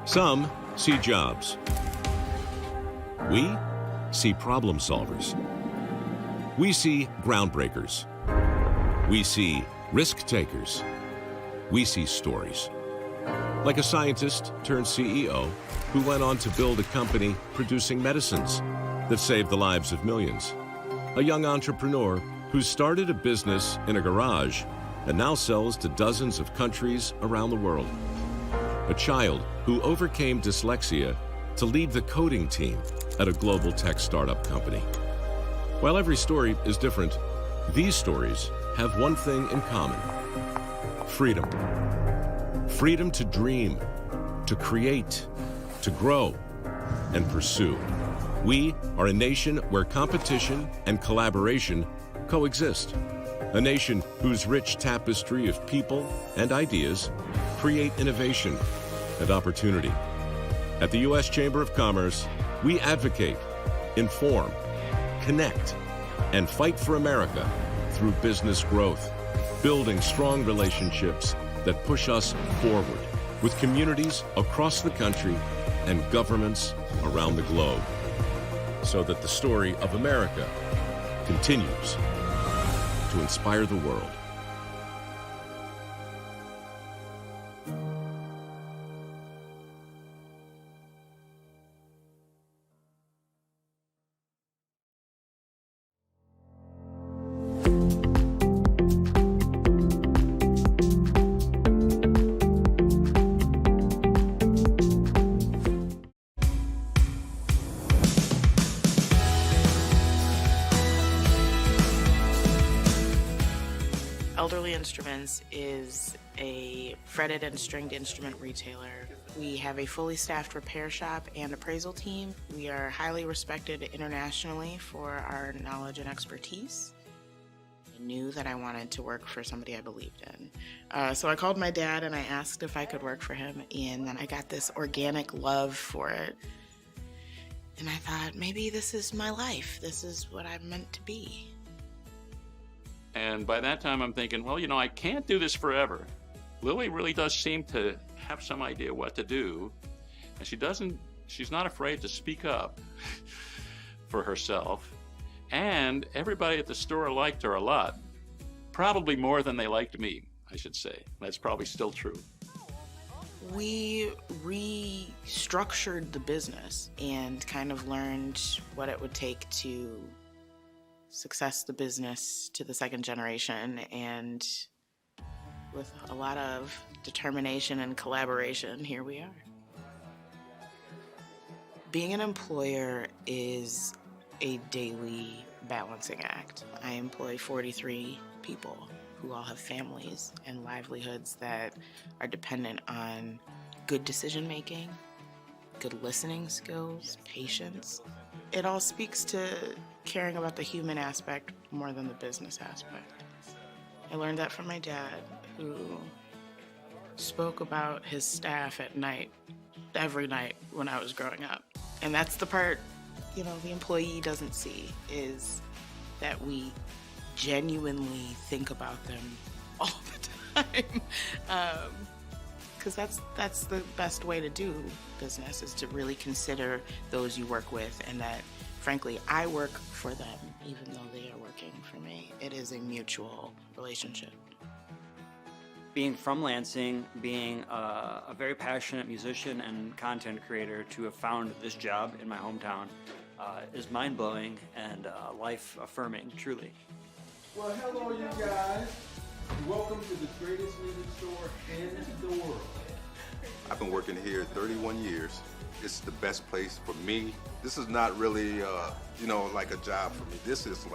Some see jobs. We see problem solvers. We see groundbreakers. We see risk takers. We see stories. Like a scientist turned CEO who went on to build a company producing medicines that saved the lives of millions. A young entrepreneur who started a business in a garage and now sells to dozens of countries around the world. A child who overcame dyslexia to lead the coding team at a global tech startup company. While every story is different, these stories have one thing in common: freedom. Freedom to dream, to create, to grow, and pursue. We are a nation where competition and collaboration coexist. A nation whose rich tapestry of people and ideas create innovation and opportunity. At the U.S. Chamber of Commerce, we advocate, inform, connect, and fight for America through business growth, building strong relationships that push us forward with communities across the country and governments around the globe, so that the story of America continues to inspire the world. Elderly Instruments is a fretted and stringed instrument retailer. We have a fully staffed repair shop and appraisal team. We are highly respected internationally for our knowledge and expertise. I knew that I wanted to work for somebody I believed in. So I called my dad and I asked if I could work for him, and then I got this organic love for it. And I thought, maybe this is my life. This is what I'm meant to be. And by that time, I'm thinking, well, I can't do this forever. Lily really does seem to have some idea what to do. And she's not afraid to speak up for herself. And everybody at the store liked her a lot. Probably more than they liked me, I should say. That's probably still true. We restructured the business and kind of learned what it would take to success the business to the second generation, and with a lot of determination and collaboration, here we are. Being an employer is a daily balancing act. I employ 43 people who all have families and livelihoods that are dependent on good decision making, good listening skills, patience. It all speaks to caring about the human aspect more than the business aspect. I learned that from my dad, who spoke about his staff at night, every night when I was growing up. And that's the part, the employee doesn't see, is that we genuinely think about them all the time. Because that's the best way to do business, is to really consider those you work with, and that, frankly, I work for them even though they are working for me. It is a mutual relationship. Being from Lansing, being a very passionate musician and content creator, to have found this job in my hometown is mind-blowing and life-affirming, truly. Well, hello, you guys. Welcome to the greatest music store in the world. I've been working here 31 years. It's the best place for me. This is not really, like a job for me. This is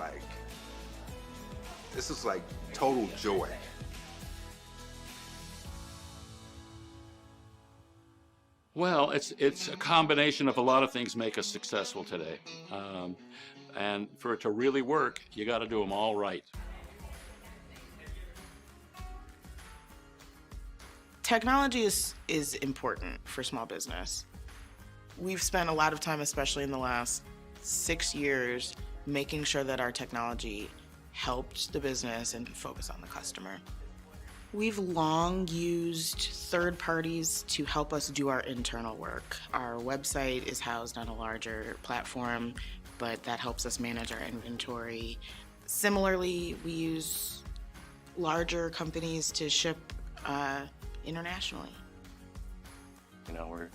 like total joy. Well, it's a combination of a lot of things make us successful today. And for it to really work, you got to do them all right. Technology is important for small business. We've spent a lot of time, especially in the last 6 years, making sure that our technology helped the business and focus on the customer. We've long used third parties to help us do our internal work. Our website is housed on a larger platform, but that helps us manage our inventory. Similarly, we use larger companies to ship internationally. You know, we're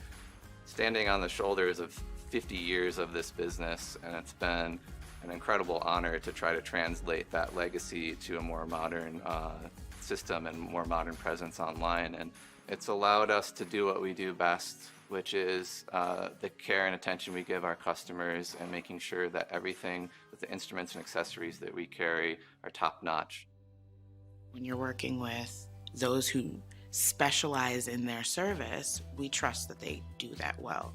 standing on the shoulders of 50 years of this business, and it's been an incredible honor to try to translate that legacy to a more modern system and more modern presence online. And it's allowed us to do what we do best, which is the care and attention we give our customers and making sure that everything with the instruments and accessories that we carry are top-notch. When you're working with those who specialize in their service, we trust that they do that well.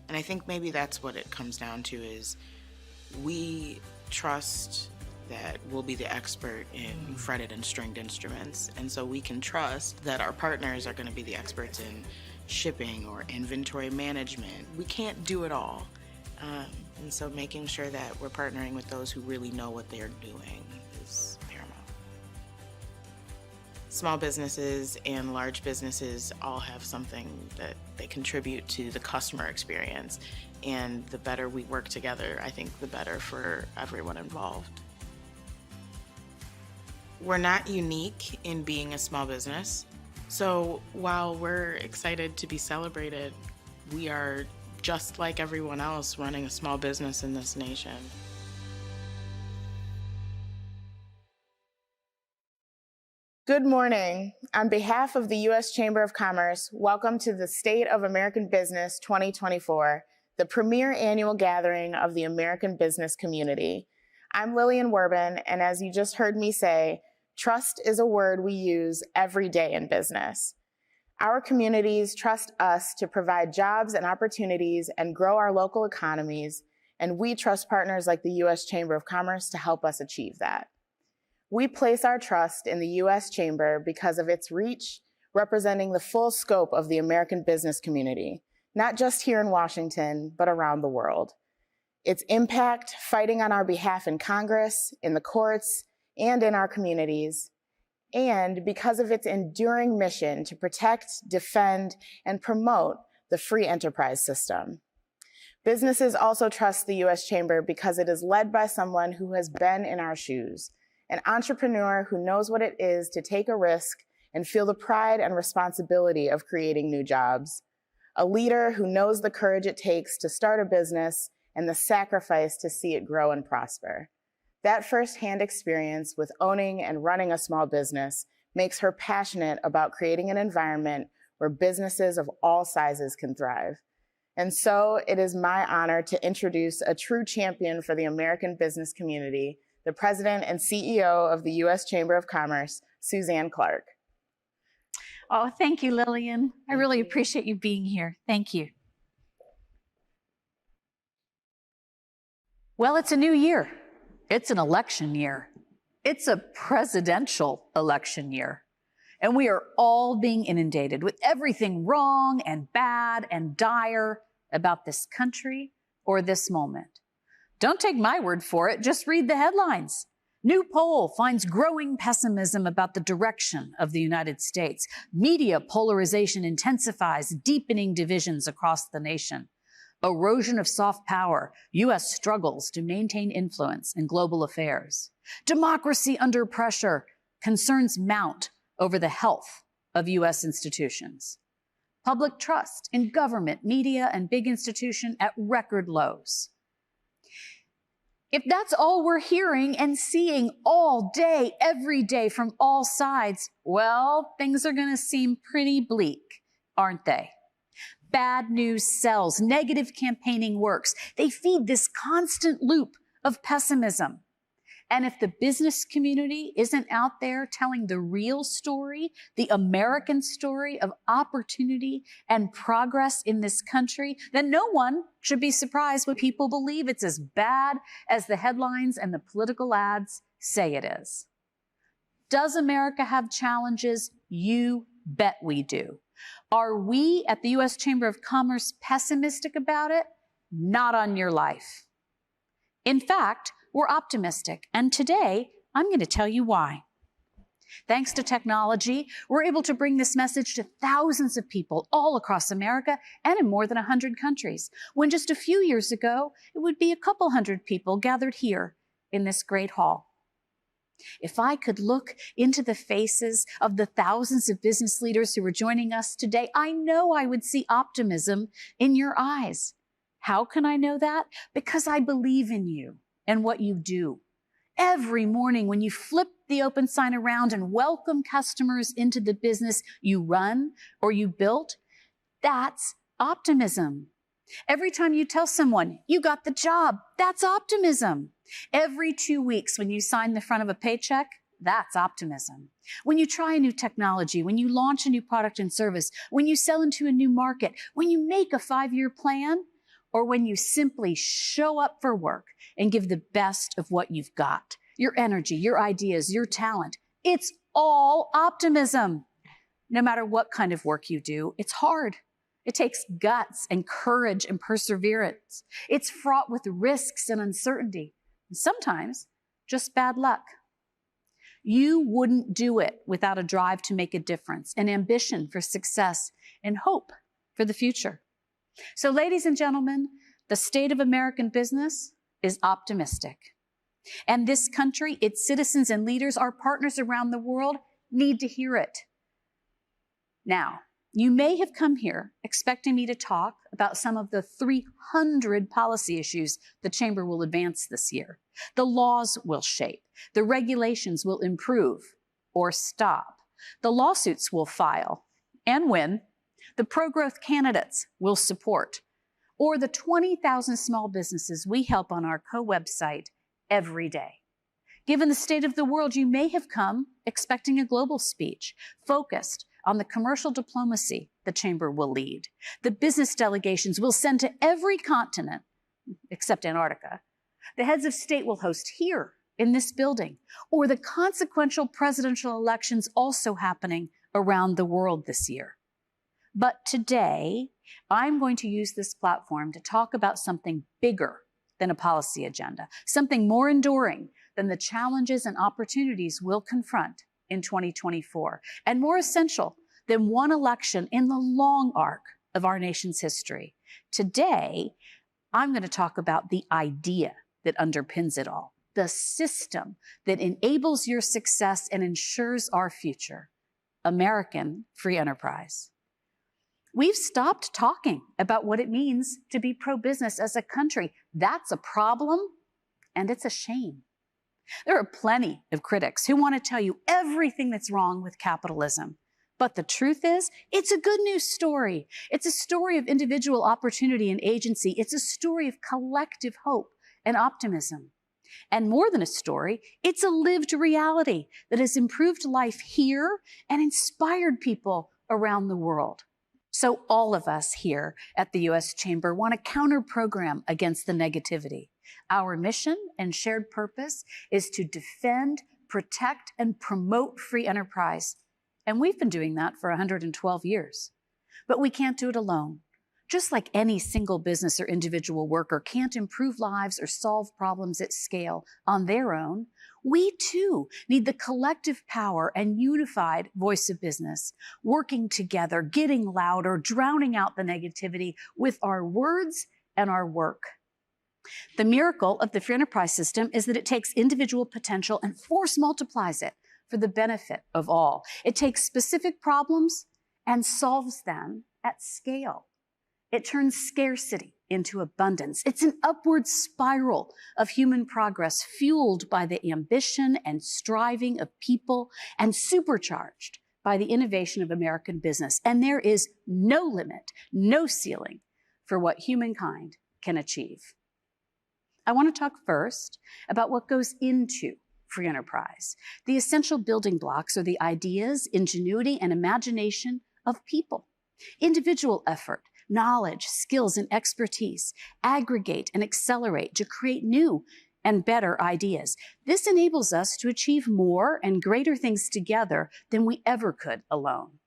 And I think maybe that's what it comes down to, is we trust that we'll be the expert in fretted and stringed instruments. And so we can trust that our partners are going to be the experts in shipping or inventory management. We can't do it all. And so making sure that we're partnering with those who really know what they're doing is paramount. Small businesses and large businesses all have something that they contribute to the customer experience. And the better we work together, I think the better for everyone involved. We're not unique in being a small business. So while we're excited to be celebrated, we are just like everyone else running a small business in this nation. Good morning. On behalf of the U.S. Chamber of Commerce, welcome to the State of American Business 2024, the premier annual gathering of the American business community. I'm Lillian Werbin, and as you just heard me say, trust is a word we use every day in business. Our communities trust us to provide jobs and opportunities and grow our local economies, and we trust partners like the U.S. Chamber of Commerce to help us achieve that. We place our trust in the U.S. Chamber because of its reach, representing the full scope of the American business community, not just here in Washington, but around the world. Its impact, fighting on our behalf in Congress, in the courts, and in our communities, and because of its enduring mission to protect, defend, and promote the free enterprise system. Businesses also trust the U.S. Chamber because it is led by someone who has been in our shoes, an entrepreneur who knows what it is to take a risk and feel the pride and responsibility of creating new jobs, a leader who knows the courage it takes to start a business and the sacrifice to see it grow and prosper. That firsthand experience with owning and running a small business makes her passionate about creating an environment where businesses of all sizes can thrive. And so it is my honor to introduce a true champion for the American business community, the President and CEO of the U.S. Chamber of Commerce, Suzanne Clark. Oh, thank you, Lillian. I really appreciate you being here. Thank you. Well, it's a new year. It's an election year. It's a presidential election year. And we are all being inundated with everything wrong and bad and dire about this country or this moment. Don't take my word for it, just read the headlines. New poll finds growing pessimism about the direction of the United States. Media polarization intensifies, deepening divisions across the nation. Erosion of soft power. U.S. struggles to maintain influence in global affairs. Democracy under pressure. Concerns mount over the health of U.S. institutions. Public trust in government, media, and big institution at record lows. If that's all we're hearing and seeing all day, every day from all sides, well, things are going to seem pretty bleak, aren't they? Bad news sells, negative campaigning works. They feed this constant loop of pessimism. And if the business community isn't out there telling the real story, the American story of opportunity and progress in this country, then no one should be surprised when people believe it's as bad as the headlines and the political ads say it is. Does America have challenges? You bet we do. Are we at the U.S. Chamber of Commerce pessimistic about it? Not on your life. In fact, we're optimistic, and today I'm going to tell you why. Thanks to technology, we're able to bring this message to thousands of people all across America and in more than 100 countries, when just a few years ago, it would be a couple hundred people gathered here in this great hall. If I could look into the faces of the thousands of business leaders who are joining us today, I know I would see optimism in your eyes. How can I know that? Because I believe in you and what you do. Every morning when you flip the open sign around and welcome customers into the business you run or you built, that's optimism. Every time you tell someone you got the job, that's optimism. Every 2 weeks when you sign the front of a paycheck, that's optimism. When you try a new technology, when you launch a new product and service, when you sell into a new market, when you make a 5-year plan, or when you simply show up for work and give the best of what you've got, your energy, your ideas, your talent, it's all optimism. No matter what kind of work you do, it's hard. It takes guts and courage and perseverance. It's fraught with risks and uncertainty, and sometimes just bad luck. You wouldn't do it without a drive to make a difference, an ambition for success, and hope for the future. So, ladies and gentlemen, the state of American business is optimistic. And this country, its citizens and leaders, our partners around the world, need to hear it. Now, you may have come here expecting me to talk about some of the 300 policy issues the Chamber will advance this year. The laws will shape, the regulations will improve or stop, the lawsuits will file and win, the pro-growth candidates will support, or the 20,000 small businesses we help on our co-website every day. Given the state of the world, you may have come expecting a global speech focused on the commercial diplomacy the Chamber will lead, the business delegations we'll send to every continent, except Antarctica, the heads of state will host here in this building, or the consequential presidential elections also happening around the world this year. But today, I'm going to use this platform to talk about something bigger than a policy agenda, something more enduring than the challenges and opportunities we'll confront in 2024, and more essential than one election in the long arc of our nation's history. Today, I'm going to talk about the idea that underpins it all, the system that enables your success and ensures our future, American free enterprise. We've stopped talking about what it means to be pro-business as a country. That's a problem, and it's a shame. There are plenty of critics who want to tell you everything that's wrong with capitalism. But the truth is, it's a good news story. It's a story of individual opportunity and agency. It's a story of collective hope and optimism. And more than a story, it's a lived reality that has improved life here and inspired people around the world. So all of us here at the U.S. Chamber want to counter-program against the negativity. Our mission and shared purpose is to defend, protect, and promote free enterprise. And we've been doing that for 112 years. But we can't do it alone. Just like any single business or individual worker can't improve lives or solve problems at scale on their own, we too need the collective power and unified voice of business, working together, getting louder, drowning out the negativity with our words and our work. The miracle of the free enterprise system is that it takes individual potential and force multiplies it for the benefit of all. It takes specific problems and solves them at scale. It turns scarcity into abundance. It's an upward spiral of human progress fueled by the ambition and striving of people and supercharged by the innovation of American business. And there is no limit, no ceiling for what humankind can achieve. I want to talk first about what goes into free enterprise. The essential building blocks are the ideas, ingenuity, and imagination of people. Individual effort, knowledge, skills, and expertise aggregate and accelerate to create new and better ideas. This enables us to achieve more and greater things together than we ever could alone.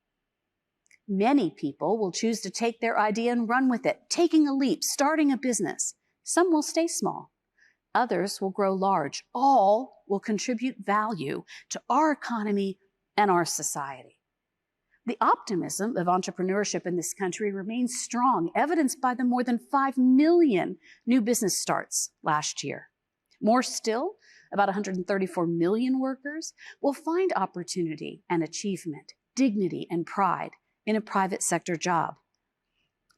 Many people will choose to take their idea and run with it, taking a leap, starting a business. Some will stay small. Others will grow large. All will contribute value to our economy and our society. The optimism of entrepreneurship in this country remains strong, evidenced by the more than 5 million new business starts last year. More still, about 134 million workers will find opportunity and achievement, dignity and pride in a private sector job.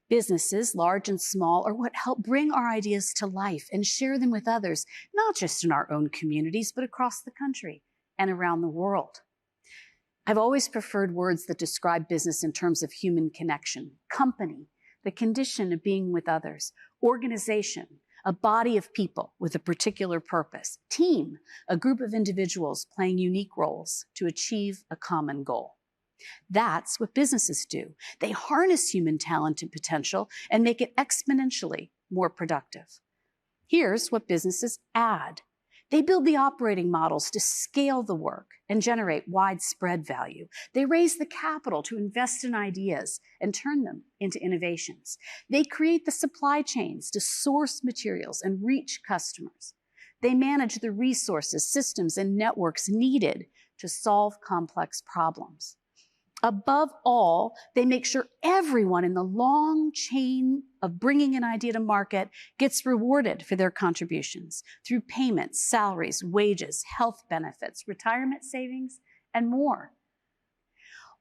Businesses, large and small, are what help bring our ideas to life and share them with others, not just in our own communities, but across the country and around the world. I've always preferred words that describe business in terms of human connection: company, the condition of being with others; organization, a body of people with a particular purpose; team, a group of individuals playing unique roles to achieve a common goal. That's what businesses do. They harness human talent and potential and make it exponentially more productive. Here's what businesses add. They build the operating models to scale the work and generate widespread value. They raise the capital to invest in ideas and turn them into innovations. They create the supply chains to source materials and reach customers. They manage the resources, systems, and networks needed to solve complex problems. Above all, they make sure everyone in the long chain of bringing an idea to market gets rewarded for their contributions through payments, salaries, wages, health benefits, retirement savings, and more.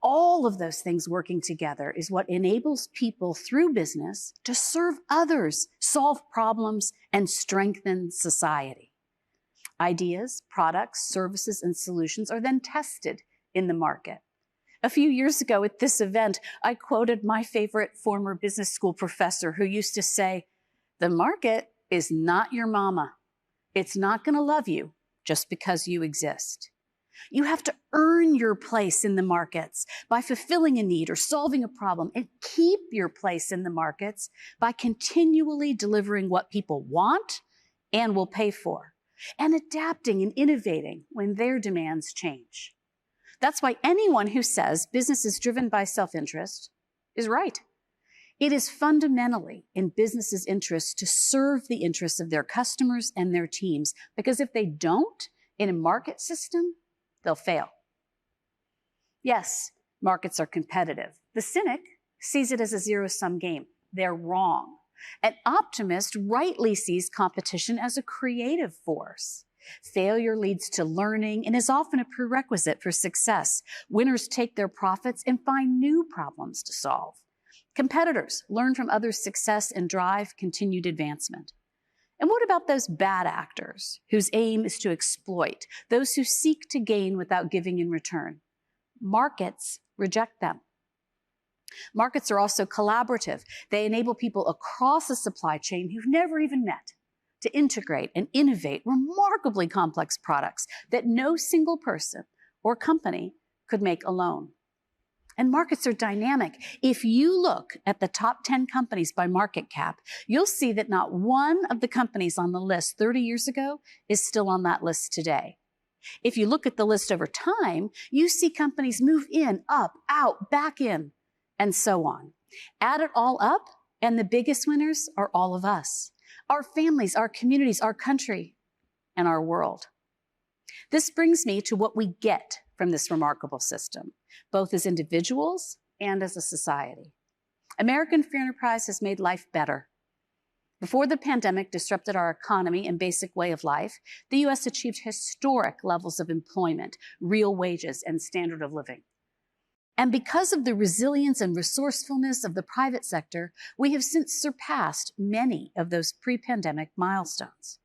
All of those things working together is what enables people through business to serve others, solve problems, and strengthen society. Ideas, products, services, and solutions are then tested in the market. A few years ago at this event, I quoted my favorite former business school professor who used to say, "The market is not your mama. It's not going to love you just because you exist. You have to earn your place in the markets by fulfilling a need or solving a problem, and keep your place in the markets by continually delivering what people want and will pay for, and adapting and innovating when their demands change." That's why anyone who says business is driven by self-interest is right. It is fundamentally in businesses' interest to serve the interests of their customers and their teams, because if they don't, in a market system, they'll fail. Yes, markets are competitive. The cynic sees it as a zero-sum game. They're wrong. An optimist rightly sees competition as a creative force. Failure leads to learning and is often a prerequisite for success. Winners take their profits and find new problems to solve. Competitors learn from others' success and drive continued advancement. And what about those bad actors whose aim is to exploit, those who seek to gain without giving in return? Markets reject them. Markets are also collaborative. They enable people across a supply chain who've never even met to integrate and innovate remarkably complex products that no single person or company could make alone. And markets are dynamic. If you look at the top 10 companies by market cap, you'll see that not one of the companies on the list 30 years ago is still on that list today. If you look at the list over time, you see companies move in, up, out, back in, and so on. Add it all up, and the biggest winners are all of us. Our families, our communities, our country, and our world. This brings me to what we get from this remarkable system, both as individuals and as a society. American free enterprise has made life better. Before the pandemic disrupted our economy and basic way of life, the U.S. achieved historic levels of employment, real wages, and standard of living. And because of the resilience and resourcefulness of the private sector, we have since surpassed many of those pre-pandemic milestones.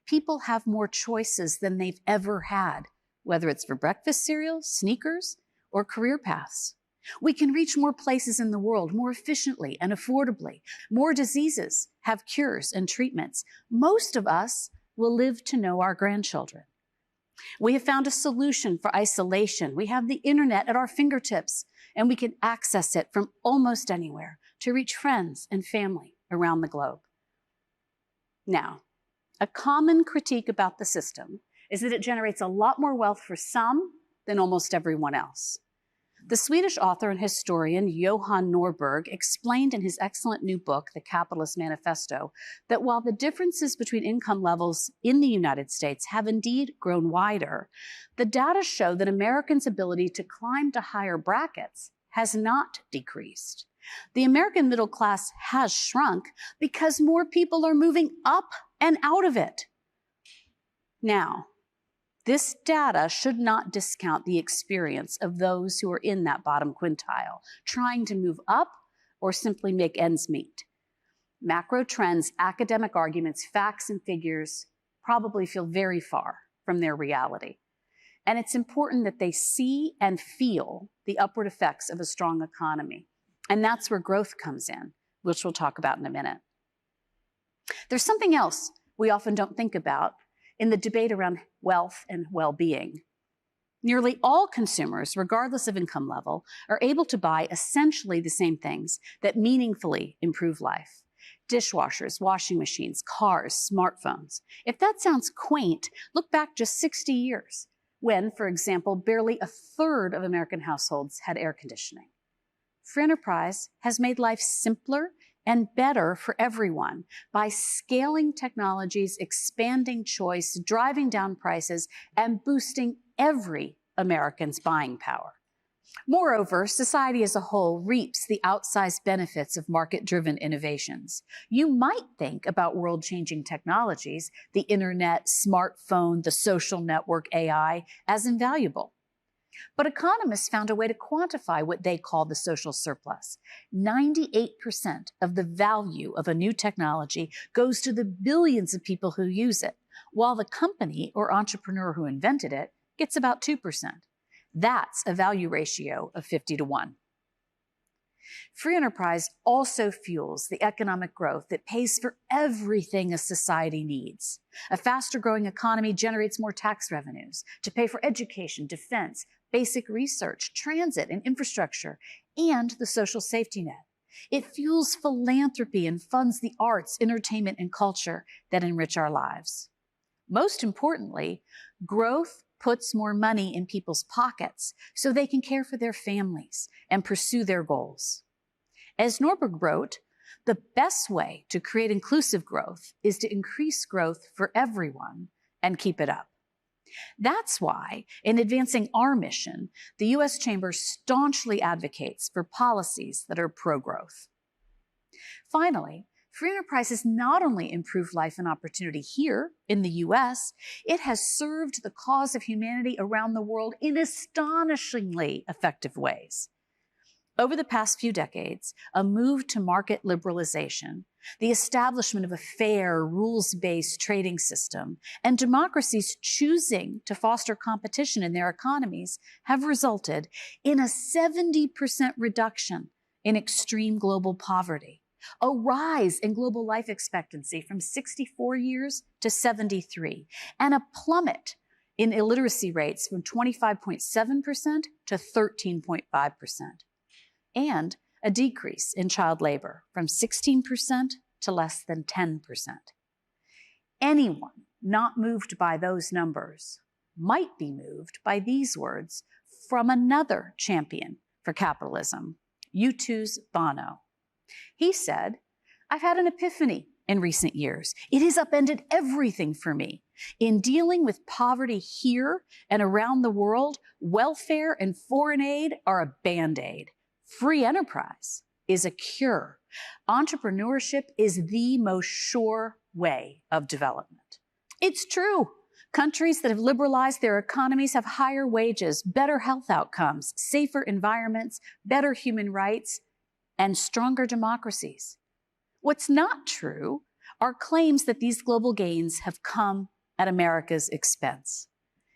People have more choices than they've ever had, whether it's for breakfast cereal, sneakers, or career paths. We can reach more places in the world more efficiently and affordably. More diseases have cures and treatments. Most of us will live to know our grandchildren. We have found a solution for isolation. We have the internet at our fingertips, and we can access it from almost anywhere to reach friends and family around the globe. Now, a common critique about the system is that it generates a lot more wealth for some than almost everyone else. The Swedish author and historian Johan Norberg explained in his excellent new book, The Capitalist Manifesto, that while the differences between income levels in the United States have indeed grown wider, the data show that Americans' ability to climb to higher brackets has not decreased. The American middle class has shrunk because more people are moving up and out of it. Now, this data should not discount the experience of those who are in that bottom quintile, trying to move up or simply make ends meet. Macro trends, academic arguments, facts, and figures probably feel very far from their reality. And it's important that they see and feel the upward effects of a strong economy. And that's where growth comes in, which we'll talk about in a minute. There's something else we often don't think about in the debate around wealth and well-being. Nearly all consumers, regardless of income level, are able to buy essentially the same things that meaningfully improve life. Dishwashers, washing machines, cars, smartphones. If that sounds quaint, look back just 60 years, when, for example, barely a third of American households had air conditioning. Free enterprise has made life simpler and better for everyone by scaling technologies, expanding choice, driving down prices, and boosting every American's buying power. Moreover, society as a whole reaps the outsized benefits of market-driven innovations. You might think about world-changing technologies, the internet, smartphone, the social network, AI, as invaluable. But economists found a way to quantify what they call the social surplus. 98% of the value of a new technology goes to the billions of people who use it, while the company or entrepreneur who invented it gets about 2%. That's a value ratio of 50-1. Free enterprise also fuels the economic growth that pays for everything a society needs. A faster growing economy generates more tax revenues to pay for education, defense, basic research, transit and infrastructure, and the social safety net. It fuels philanthropy and funds the arts, entertainment, and culture that enrich our lives. Most importantly, growth puts more money in people's pockets so they can care for their families and pursue their goals. As Norberg wrote, the best way to create inclusive growth is to increase growth for everyone and keep it up. That's why, in advancing our mission, the U.S. Chamber staunchly advocates for policies that are pro-growth. Finally, free enterprise has not only improved life and opportunity here in the U.S., it has served the cause of humanity around the world in astonishingly effective ways. Over the past few decades, a move to market liberalization, the establishment of a fair, rules-based trading system, and democracies choosing to foster competition in their economies have resulted in a 70% reduction in extreme global poverty, a rise in global life expectancy from 64 years to 73, and a plummet in illiteracy rates from 25.7% to 13.5%. And a decrease in child labor from 16% to less than 10%. Anyone not moved by those numbers might be moved by these words from another champion for capitalism, U2's Bono. He said, "I've had an epiphany in recent years. It has upended everything for me. In dealing with poverty here and around the world, welfare and foreign aid are a Band-Aid. Free enterprise is a cure. Entrepreneurship is the most sure way of development." It's true. Countries that have liberalized their economies have higher wages, better health outcomes, safer environments, better human rights, and stronger democracies. What's not true are claims that these global gains have come at America's expense.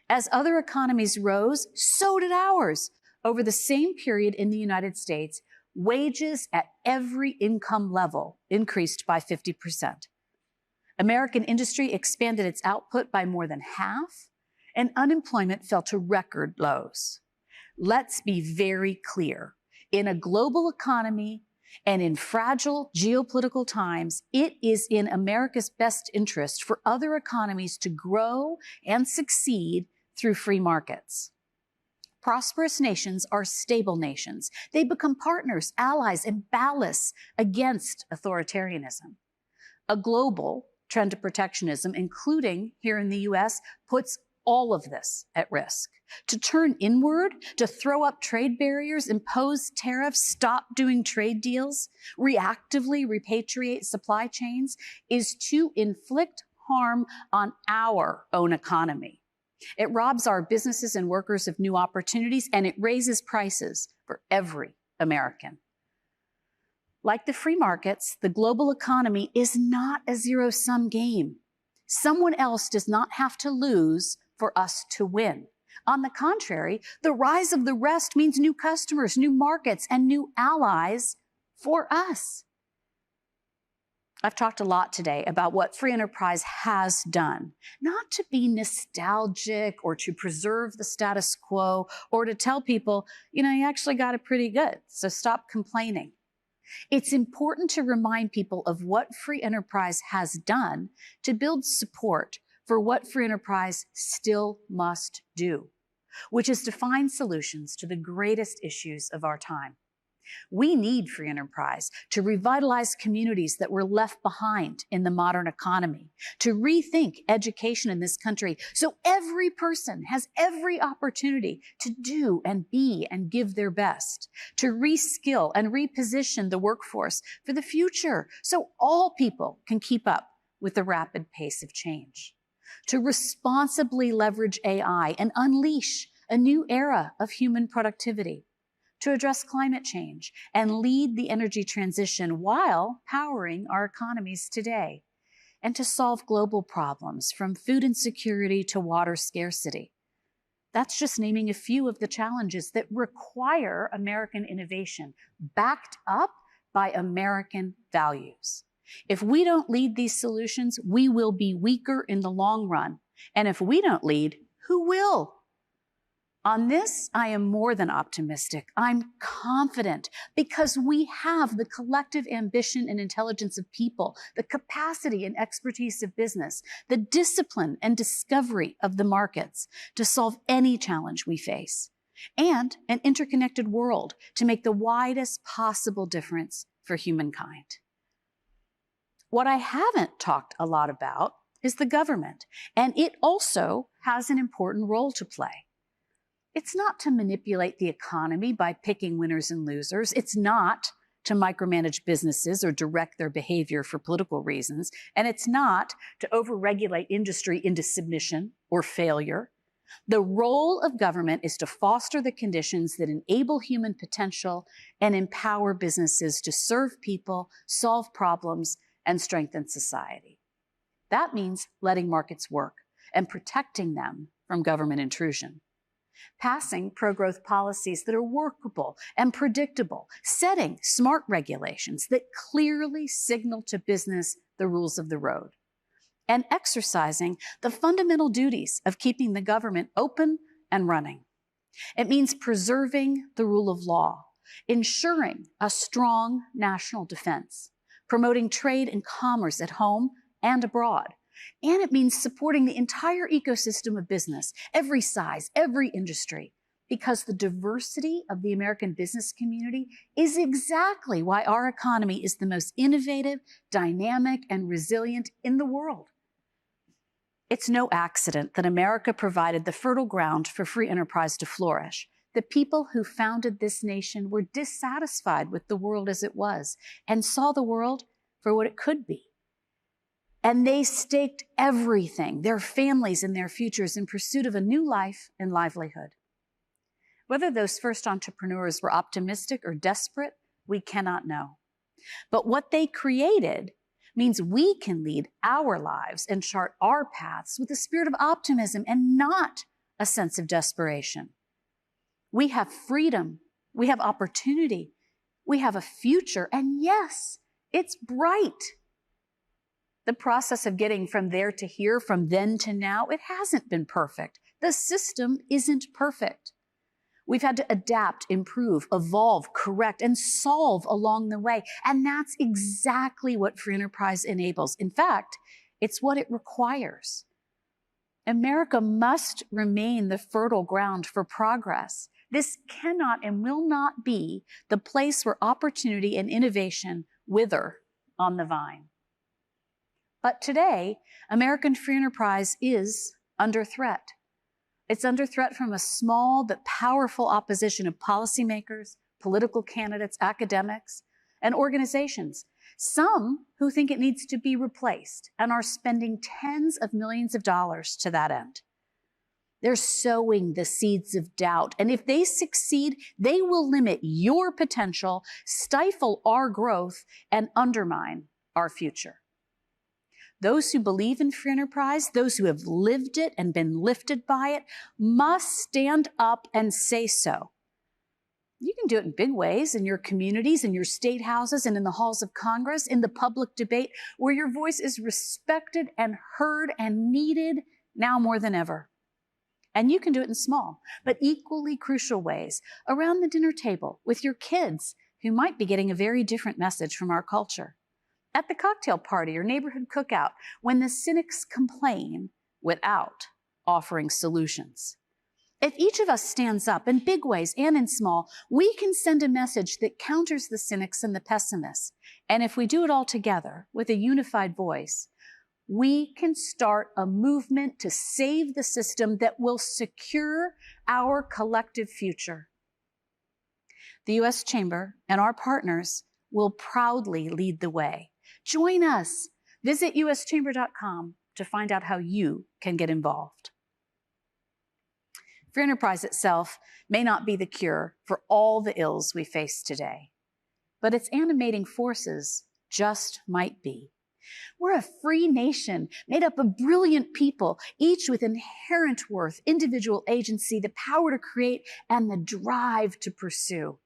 As other economies rose, so did ours. Over the same period in the United States, wages at every income level increased by 50%. American industry expanded its output by more than half, and unemployment fell to record lows. Let's be very clear. In a global economy and in fragile geopolitical times, it is in America's best interest for other economies to grow and succeed through free markets. Prosperous nations are stable nations. They become partners, allies, and ballasts against authoritarianism. A global trend to protectionism, including here in the US, puts all of this at risk. To turn inward, to throw up trade barriers, impose tariffs, stop doing trade deals, reactively repatriate supply chains, is to inflict harm on our own economy. It robs our businesses and workers of new opportunities, and it raises prices for every American. Like the free markets, the global economy is not a zero-sum game. Someone else does not have to lose for us to win. On the contrary, the rise of the rest means new customers, new markets, and new allies for us. I've talked a lot today about what free enterprise has done, not to be nostalgic or to preserve the status quo or to tell people, you actually got it pretty good, so stop complaining. It's important to remind people of what free enterprise has done to build support for what free enterprise still must do, which is to find solutions to the greatest issues of our time. We need free enterprise to revitalize communities that were left behind in the modern economy, to rethink education in this country so every person has every opportunity to do and be and give their best, to reskill and reposition the workforce for the future so all people can keep up with the rapid pace of change, to responsibly leverage AI and unleash a new era of human productivity, to address climate change and lead the energy transition while powering our economies today, and to solve global problems from food insecurity to water scarcity. That's just naming a few of the challenges that require American innovation, backed up by American values. If we don't lead these solutions, we will be weaker in the long run. And if we don't lead, who will? On this, I am more than optimistic. I'm confident because we have the collective ambition and intelligence of people, the capacity and expertise of business, the discipline and discovery of the markets to solve any challenge we face, and an interconnected world to make the widest possible difference for humankind. What I haven't talked a lot about is the government, and it also has an important role to play. It's not to manipulate the economy by picking winners and losers. It's not to micromanage businesses or direct their behavior for political reasons. And it's not to overregulate industry into submission or failure. The role of government is to foster the conditions that enable human potential and empower businesses to serve people, solve problems, and strengthen society. That means letting markets work and protecting them from government intrusion. Passing pro-growth policies that are workable and predictable, setting smart regulations that clearly signal to business the rules of the road, and exercising the fundamental duties of keeping the government open and running. It means preserving the rule of law, ensuring a strong national defense, promoting trade and commerce at home and abroad. And it means supporting the entire ecosystem of business, every size, every industry, because the diversity of the American business community is exactly why our economy is the most innovative, dynamic, and resilient in the world. It's no accident that America provided the fertile ground for free enterprise to flourish. The people who founded this nation were dissatisfied with the world as it was and saw the world for what it could be. And they staked everything, their families and their futures, in pursuit of a new life and livelihood. Whether those first entrepreneurs were optimistic or desperate, we cannot know. But what they created means we can lead our lives and chart our paths with a spirit of optimism and not a sense of desperation. We have freedom, we have opportunity, we have a future, and yes, it's bright. The process of getting from there to here, from then to now, it hasn't been perfect. The system isn't perfect. We've had to adapt, improve, evolve, correct, and solve along the way. And that's exactly what free enterprise enables. In fact, it's what it requires. America must remain the fertile ground for progress. This cannot and will not be the place where opportunity and innovation wither on the vine. But today, American free enterprise is under threat. It's under threat from a small but powerful opposition of policymakers, political candidates, academics, and organizations, some who think it needs to be replaced and are spending tens of millions of dollars to that end. They're sowing the seeds of doubt, and if they succeed, they will limit your potential, stifle our growth, and undermine our future. Those who believe in free enterprise, those who have lived it and been lifted by it, must stand up and say so. You can do it in big ways, in your communities, in your state houses, and in the halls of Congress, in the public debate, where your voice is respected and heard and needed now more than ever. And you can do it in small, but equally crucial ways, around the dinner table with your kids, who might be getting a very different message from our culture. At the cocktail party or neighborhood cookout, when the cynics complain without offering solutions. If each of us stands up in big ways and in small, we can send a message that counters the cynics and the pessimists. And if we do it all together with a unified voice, we can start a movement to save the system that will secure our collective future. The U.S. Chamber and our partners will proudly lead the way. Join us. Visit uschamber.com to find out how you can get involved. Free enterprise itself may not be the cure for all the ills we face today, but its animating forces just might be. We're a free nation made up of brilliant people, each with inherent worth, individual agency, the power to create, and the drive to pursue.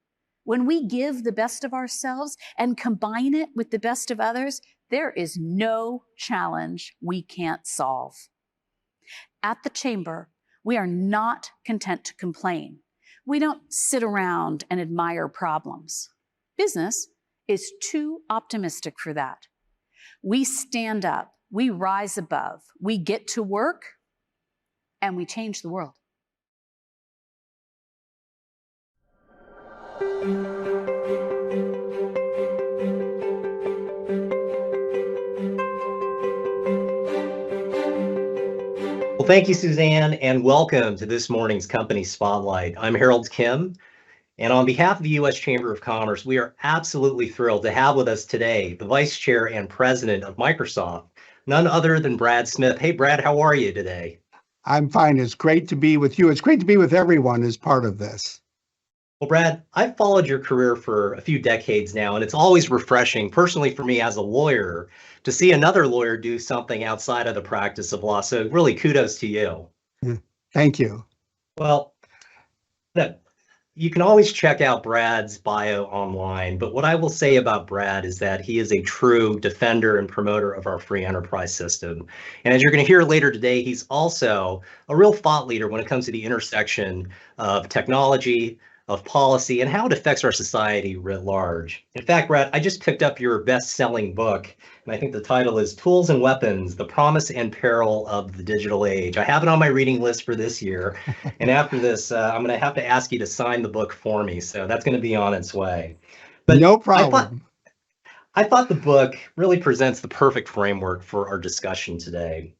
When we give the best of ourselves and combine it with the best of others, there is no challenge we can't solve. At the Chamber, we are not content to complain. We don't sit around and admire problems. Business is too optimistic for that. We stand up, we rise above, we get to work, and we change the world. Well, thank you, Suzanne, and welcome to this morning's Company Spotlight. I'm Harold Kim, and on behalf of the U.S. Chamber of Commerce, we are absolutely thrilled to have with us today the Vice Chair and President of Microsoft, none other than Brad Smith. Hey, Brad, how are you today? I'm fine. It's great to be with you. It's great to be with everyone as part of this. Well, Brad, I've followed your career for a few decades now, and it's always refreshing, personally for me as a lawyer, to see another lawyer do something outside of the practice of law. So really kudos to you. Thank you. Well, you can always check out Brad's bio online, but what I will say about Brad is that he is a true defender and promoter of our free enterprise system. And as you're going to hear later today, he's also a real thought leader when it comes to the intersection of technology, of policy, and how it affects our society writ large. In fact, Brad, I just picked up your best-selling book, and I think the title is Tools and Weapons, The Promise and Peril of the Digital Age. I have it on my reading list for this year, and after this, I'm going to have to ask you to sign the book for me, so that's going to be on its way. But no problem. I thought the book really presents the perfect framework for our discussion today.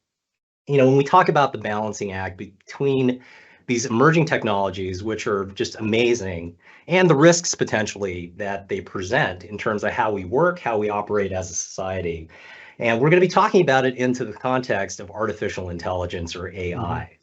You know, when we talk about the balancing act between these emerging technologies, which are just amazing, and the risks potentially that they present in terms of how we work, how we operate as a society. And we're going to be talking about it into the context of artificial intelligence, or AI.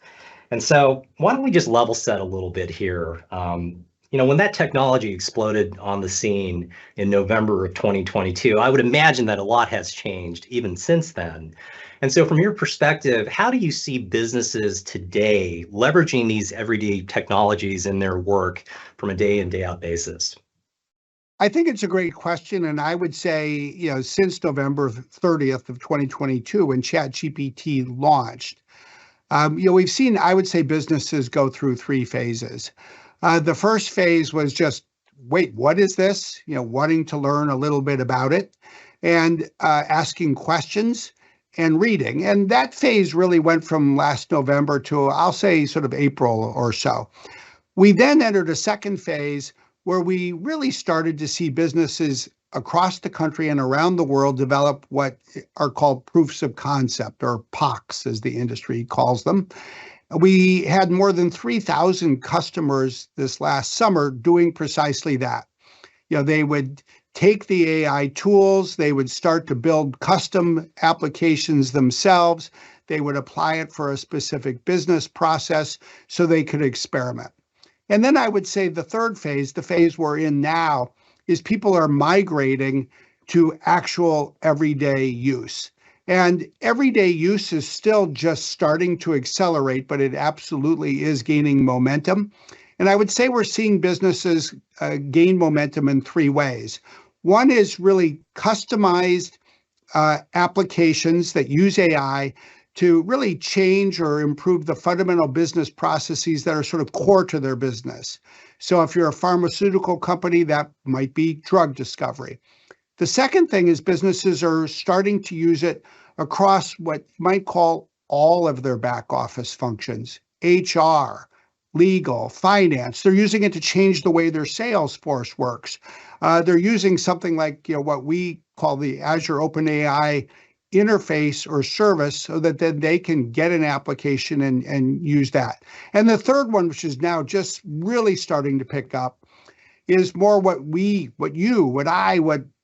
And so why don't we just level set a little bit here? You know, when that technology exploded on the scene in November of 2022, I would imagine that a lot has changed even since then. And so from your perspective, how do you see businesses today leveraging these everyday technologies in their work from a day in, day out basis? I think it's a great question. And I would say, you know, since November 30th of 2022, when ChatGPT launched, you know, we've seen, I would say, businesses go through three phases. The first phase was just, wait, what is this? You know, wanting to learn a little bit about it and asking questions. and reading. And that phase really went from last November to, I'll say, sort of April or so. We then entered a second phase where we really started to see businesses across the country and around the world develop what are called proofs of concept, or POCs, as the industry calls them. We had more than 3,000 customers this last summer doing precisely that. They would take the AI tools, they would start to build custom applications themselves, they would apply it for a specific business process so they could experiment. And then I would say the third phase, the phase we're in now, is people are migrating to actual everyday use. And everyday use is still just starting to accelerate, but it absolutely is gaining momentum. And I would say we're seeing businesses gain momentum in three ways. One is really customized applications that use AI to really change or improve the fundamental business processes that are sort of core to their business. So if you're a pharmaceutical company, that might be drug discovery. The second thing is businesses are starting to use it across what you might call all of their back office functions: HR, legal, finance. They're using it to change the way their sales force works. They're using something like what we call the Azure OpenAI interface or service so that then they can get an application and use that. And the third one, which is now just really starting to pick up, is more what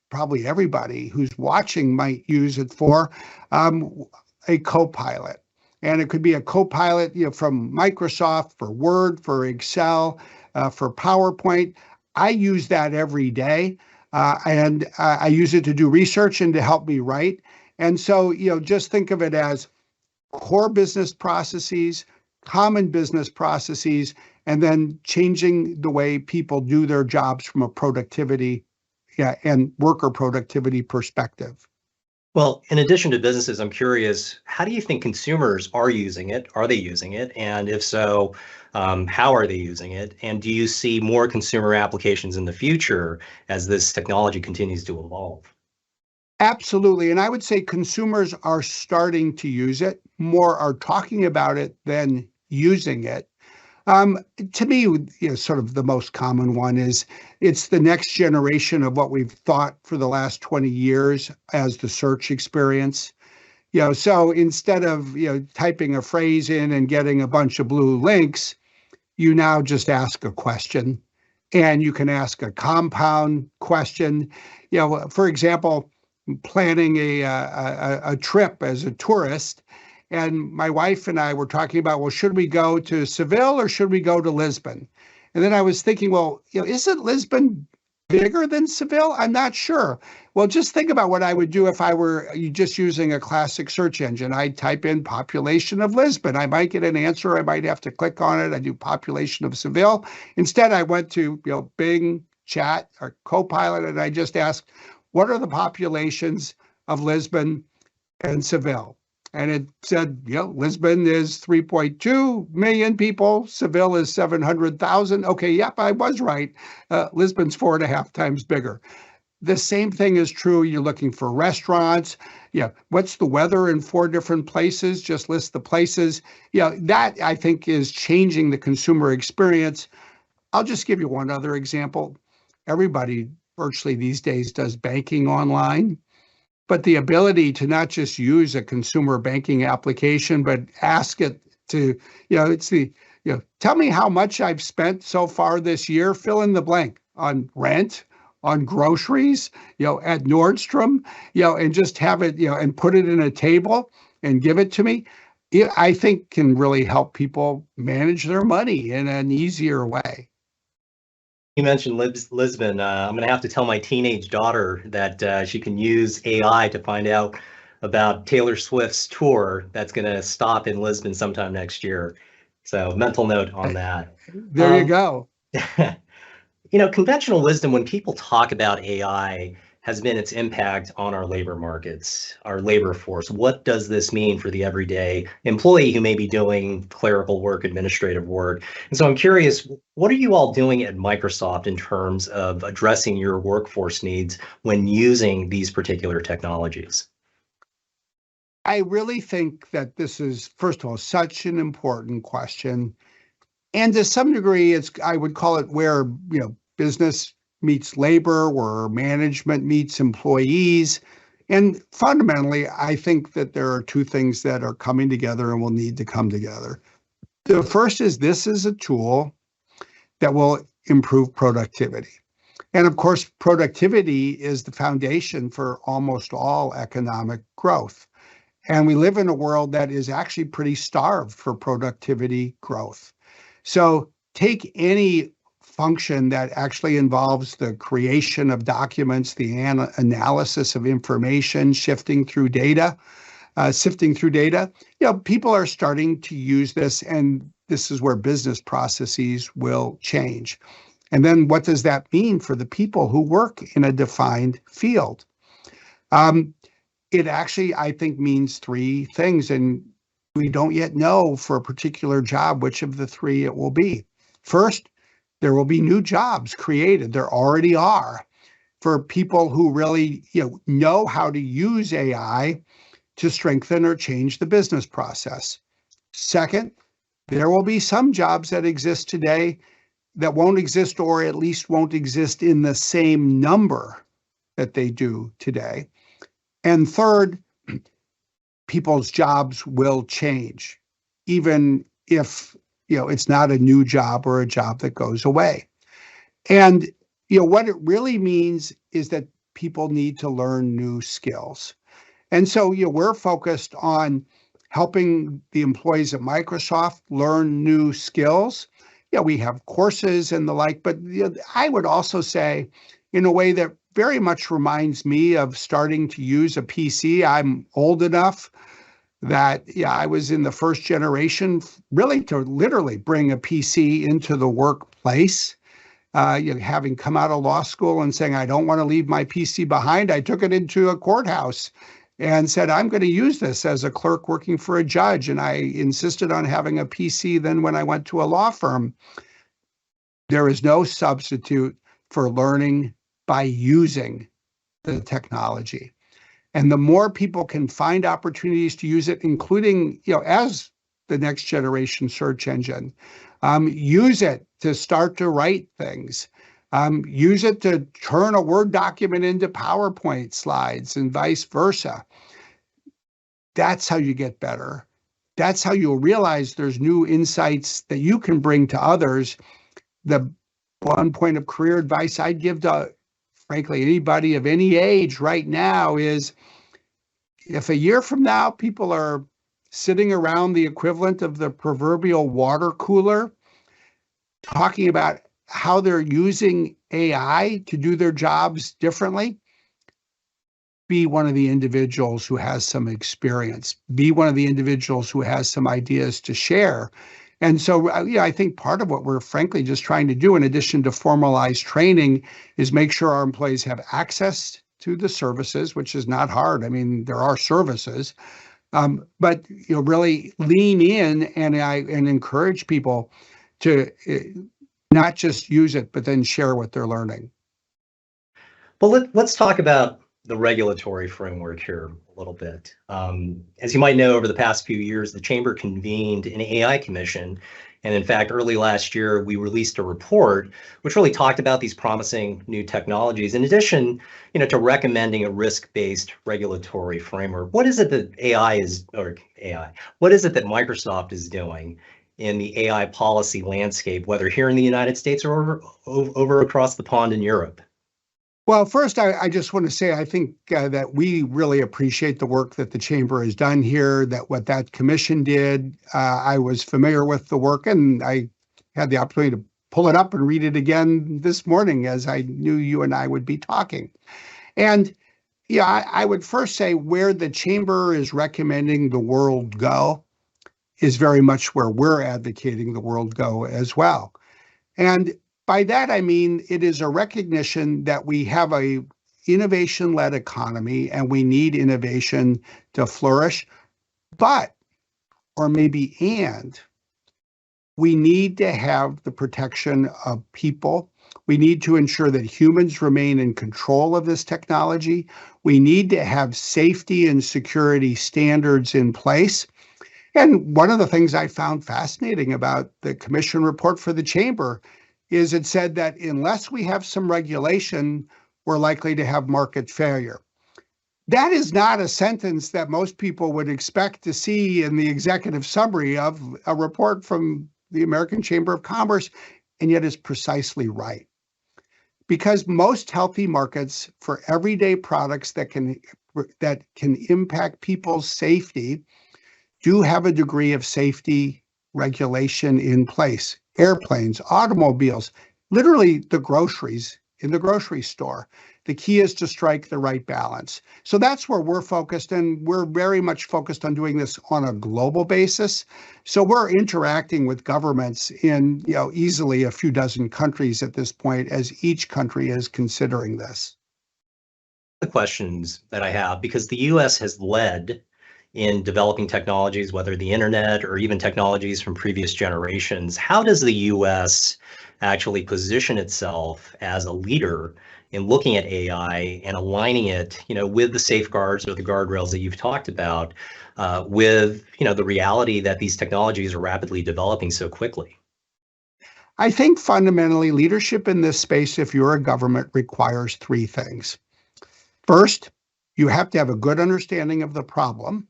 probably everybody who's watching might use it for, a co-pilot. And it could be a co-pilot from Microsoft for Word, for Excel, for PowerPoint. I use that every day, and I use it to do research and to help me write. And so, just think of it as core business processes, common business processes, and then changing the way people do their jobs from a productivity and worker productivity perspective. Well, in addition to businesses, I'm curious, how do you think consumers are using it? Are they using it? And if so, how are they using it? And do you see more consumer applications in the future as this technology continues to evolve? Absolutely. And I would say consumers are starting to use it. More are talking about it than using it. To me, sort of the most common one is it's the next generation of what we've thought for the last 20 years as the search experience. So instead of, typing a phrase in and getting a bunch of blue links, you now just ask a question, and you can ask a compound question. For example, planning a trip as a tourist. And my wife and I were talking about, well, should we go to Seville or should we go to Lisbon? And then I was thinking, well, isn't Lisbon bigger than Seville? I'm not sure. Well, just think about what I would do if I were just using a classic search engine. I'd type in population of Lisbon. I might get an answer. I might have to click on it. I do population of Seville. Instead, I went to Bing, Chat, or Copilot, and I just asked, what are the populations of Lisbon and Seville? And it said, Lisbon is 3.2 million people. Seville is 700,000. Okay, yep, I was right. Lisbon's 4.5 times bigger. The same thing is true. You're looking for restaurants. What's the weather in 4 different places? Just list the places. That I think is changing the consumer experience. I'll just give you one other example. Everybody virtually these days does banking online. But the ability to not just use a consumer banking application, but ask it to, tell me how much I've spent so far this year, fill in the blank on rent, on groceries, at Nordstrom, and just have it, and put it in a table and give it to me. I think can really help people manage their money in an easier way. You mentioned Lisbon. I'm going to have to tell my teenage daughter that she can use AI to find out about Taylor Swift's tour that's going to stop in Lisbon sometime next year. So mental note on that. There you go. Conventional wisdom, when people talk about AI, has been its impact on our labor markets, our labor force. What does this mean for the everyday employee who may be doing clerical work, administrative work? And so I'm curious, what are you all doing at Microsoft in terms of addressing your workforce needs when using these particular technologies? I really think that this is, first of all, such an important question. And to some degree, I would call it where, business meets labor, where management meets employees. And fundamentally, I think that there are two things that are coming together and will need to come together. The first is this is a tool that will improve productivity. And of course, productivity is the foundation for almost all economic growth. And we live in a world that is actually pretty starved for productivity growth. So take any function that actually involves the creation of documents, the analysis of information, sifting through data. People are starting to use this, and this is where business processes will change. And then what does that mean for the people who work in a defined field? It actually, I think, means three things, and we don't yet know for a particular job which of the three it will be. First, there will be new jobs created. There already are for people who really know how to use AI to strengthen or change the business process. Second, there will be some jobs that exist today that won't exist, or at least won't exist in the same number that they do today. And third, people's jobs will change, even if it's not a new job or a job that goes away. And what it really means is that people need to learn new skills. And so we're focused on helping the employees at Microsoft learn new skills. We have courses and the like, but I would also say, in a way that very much reminds me of starting to use a PC. I'm old enough that I was in the first generation really to literally bring a PC into the workplace. Having come out of law school and saying, I don't want to leave my PC behind, I took it into a courthouse and said, I'm going to use this as a clerk working for a judge. And I insisted on having a PC then when I went to a law firm. There is no substitute for learning by using the technology. And the more people can find opportunities to use it, including, as the next generation search engine, use it to start to write things, use it to turn a Word document into PowerPoint slides and vice versa. That's how you get better. That's how you'll realize there's new insights that you can bring to others. The one point of career advice I'd give to, frankly, anybody of any age right now is, if a year from now people are sitting around the equivalent of the proverbial water cooler, talking about how they're using AI to do their jobs differently, be one of the individuals who has some experience, be one of the individuals who has some ideas to share. And so, I think part of what we're frankly just trying to do, in addition to formalized training, is make sure our employees have access to the services, which is not hard. I mean, there are services, but really lean in and encourage people to not just use it, but then share what they're learning. Well, let's talk about the regulatory framework here a little bit. As you might know, over the past few years, the Chamber convened an AI commission. And in fact, early last year, we released a report which really talked about these promising new technologies. In addition, to recommending a risk-based regulatory framework. What is it that what is it that Microsoft is doing in the AI policy landscape, whether here in the United States or over across the pond in Europe? Well, first, I just want to say I think that we really appreciate the work that the Chamber has done here, that what that commission did. I was familiar with the work, and I had the opportunity to pull it up and read it again this morning as I knew you and I would be talking. And I would first say where the Chamber is recommending the world go is very much where we're advocating the world go as well. And by that, I mean, it is a recognition that we have a innovation-led economy and we need innovation to flourish, but, or maybe and, we need to have the protection of people. We need to ensure that humans remain in control of this technology. We need to have safety and security standards in place. And one of the things I found fascinating about the commission report for the chamber is it said that unless we have some regulation, we're likely to have market failure. That is not a sentence that most people would expect to see in the executive summary of a report from the American Chamber of Commerce, and yet is precisely right. Because most healthy markets for everyday products that can impact people's safety do have a degree of safety regulation in place. Airplanes, automobiles, literally the groceries in the grocery store. The key is to strike the right balance. So that's where we're focused, and we're very much focused on doing this on a global basis. So we're interacting with governments in, easily a few dozen countries at this point, as each country is considering this. The questions that I have, because the US has led in developing technologies, whether the internet or even technologies from previous generations. How does the US actually position itself as a leader in looking at AI and aligning it, with the safeguards or the guardrails that you've talked about, with, the reality that these technologies are rapidly developing so quickly? I think fundamentally leadership in this space, if you're a government, requires three things. First, you have to have a good understanding of the problem.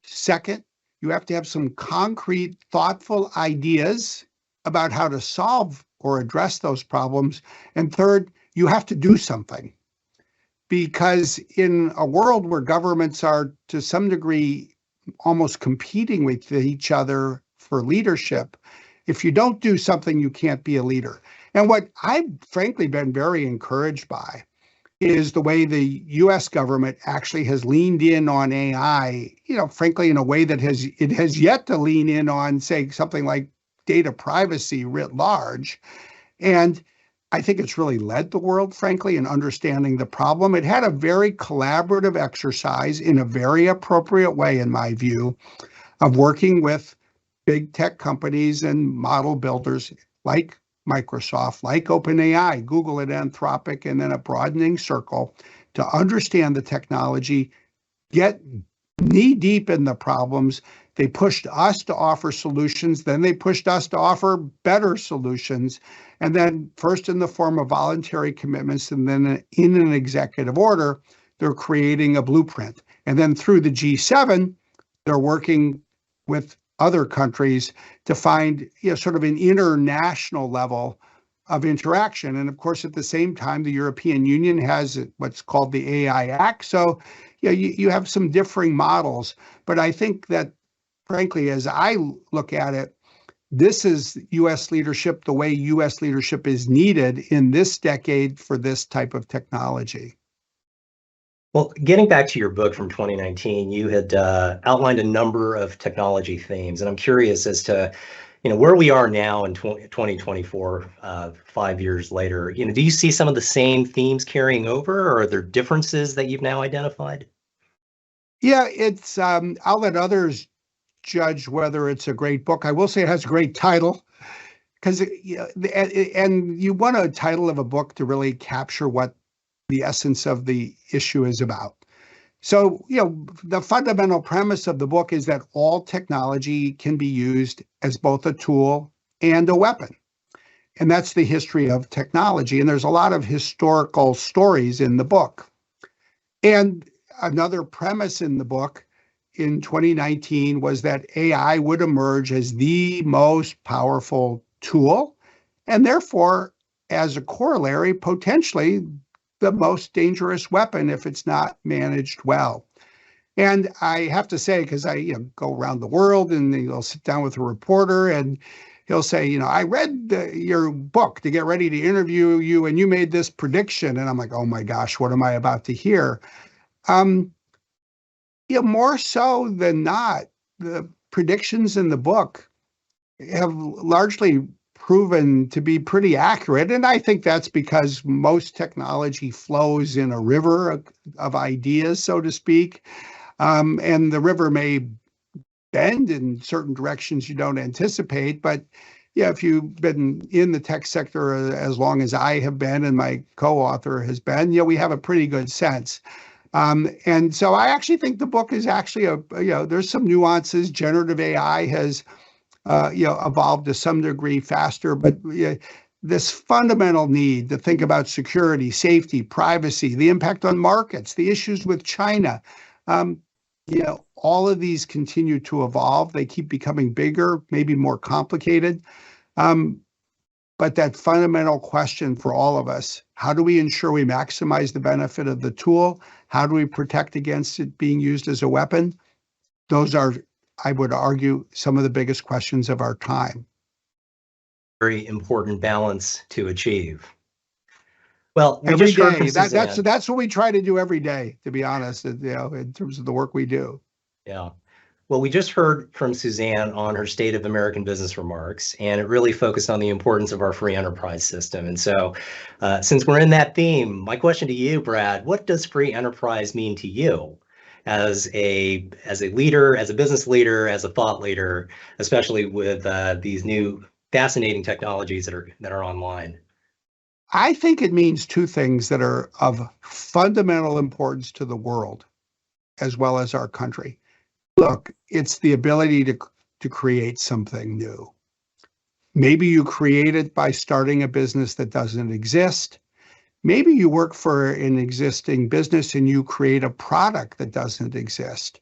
Second, you have to have some concrete, thoughtful ideas about how to solve or address those problems. And third, you have to do something. Because in a world where governments are to some degree almost competing with each other for leadership, if you don't do something, you can't be a leader. And what I've frankly been very encouraged by is the way the US government actually has leaned in on AI, frankly, in a way that it has yet to lean in on, say, something like data privacy writ large. And I think it's really led the world, frankly, in understanding the problem. It had a very collaborative exercise in a very appropriate way, in my view, of working with big tech companies and model builders like Microsoft, like OpenAI, Google and Anthropic, and then a broadening circle to understand the technology, get knee deep in the problems. They pushed us to offer solutions, then they pushed us to offer better solutions, and then first in the form of voluntary commitments, and then in an executive order, they're creating a blueprint. And then through the G7, they're working with other countries to find sort of an international level of interaction. And of course, at the same time, the European Union has what's called the AI Act. So you have some differing models. But I think that, frankly, as I look at it, this is U.S. leadership the way U.S. leadership is needed in this decade for this type of technology. Well, getting back to your book from 2019, you had outlined a number of technology themes, and I'm curious as to, where we are now in 2024, 5 years later. Do you see some of the same themes carrying over, or are there differences that you've now identified? Yeah, it's. I'll let others judge whether it's a great book. I will say it has a great title, because and you want a title of a book to really capture what the essence of the issue is about. So, the fundamental premise of the book is that all technology can be used as both a tool and a weapon. And that's the history of technology. And there's a lot of historical stories in the book. And another premise in the book in 2019 was that AI would emerge as the most powerful tool, and therefore, as a corollary, potentially the most dangerous weapon if it's not managed well. And I have to say, because I go around the world and I'll sit down with a reporter and he'll say, I read your book to get ready to interview you and you made this prediction. And I'm like, oh my gosh, what am I about to hear? More so than not, the predictions in the book have largely proven to be pretty accurate. And I think that's because most technology flows in a river of ideas, so to speak. And the river may bend in certain directions you don't anticipate, but yeah, if you've been in the tech sector as long as I have been and my co-author has been, we have a pretty good sense. And so I actually think the book is actually there's some nuances. Generative AI has, evolved to some degree faster, but this fundamental need to think about security, safety, privacy, the impact on markets, the issues with China, all of these continue to evolve. They keep becoming bigger, maybe more complicated. But that fundamental question for all of us, how do we ensure we maximize the benefit of the tool? How do we protect against it being used as a weapon? Those are, I would argue, some of the biggest questions of our time. Very important balance to achieve. Well, we every just heard day. from Suzanne. That's what we try to do every day, to be honest, in terms of the work we do. Yeah. Well, we just heard from Suzanne on her State of American Business remarks, and it really focused on the importance of our free enterprise system. And so, since we're in that theme, my question to you, Brad, what does free enterprise mean to you as a leader, as a business leader, as a thought leader, especially with these new fascinating technologies that are online? I think it means two things that are of fundamental importance to the world, as well as our country. Look, it's the ability to create something new. Maybe you create it by starting a business that doesn't exist. Maybe you work for an existing business and you create a product that doesn't exist.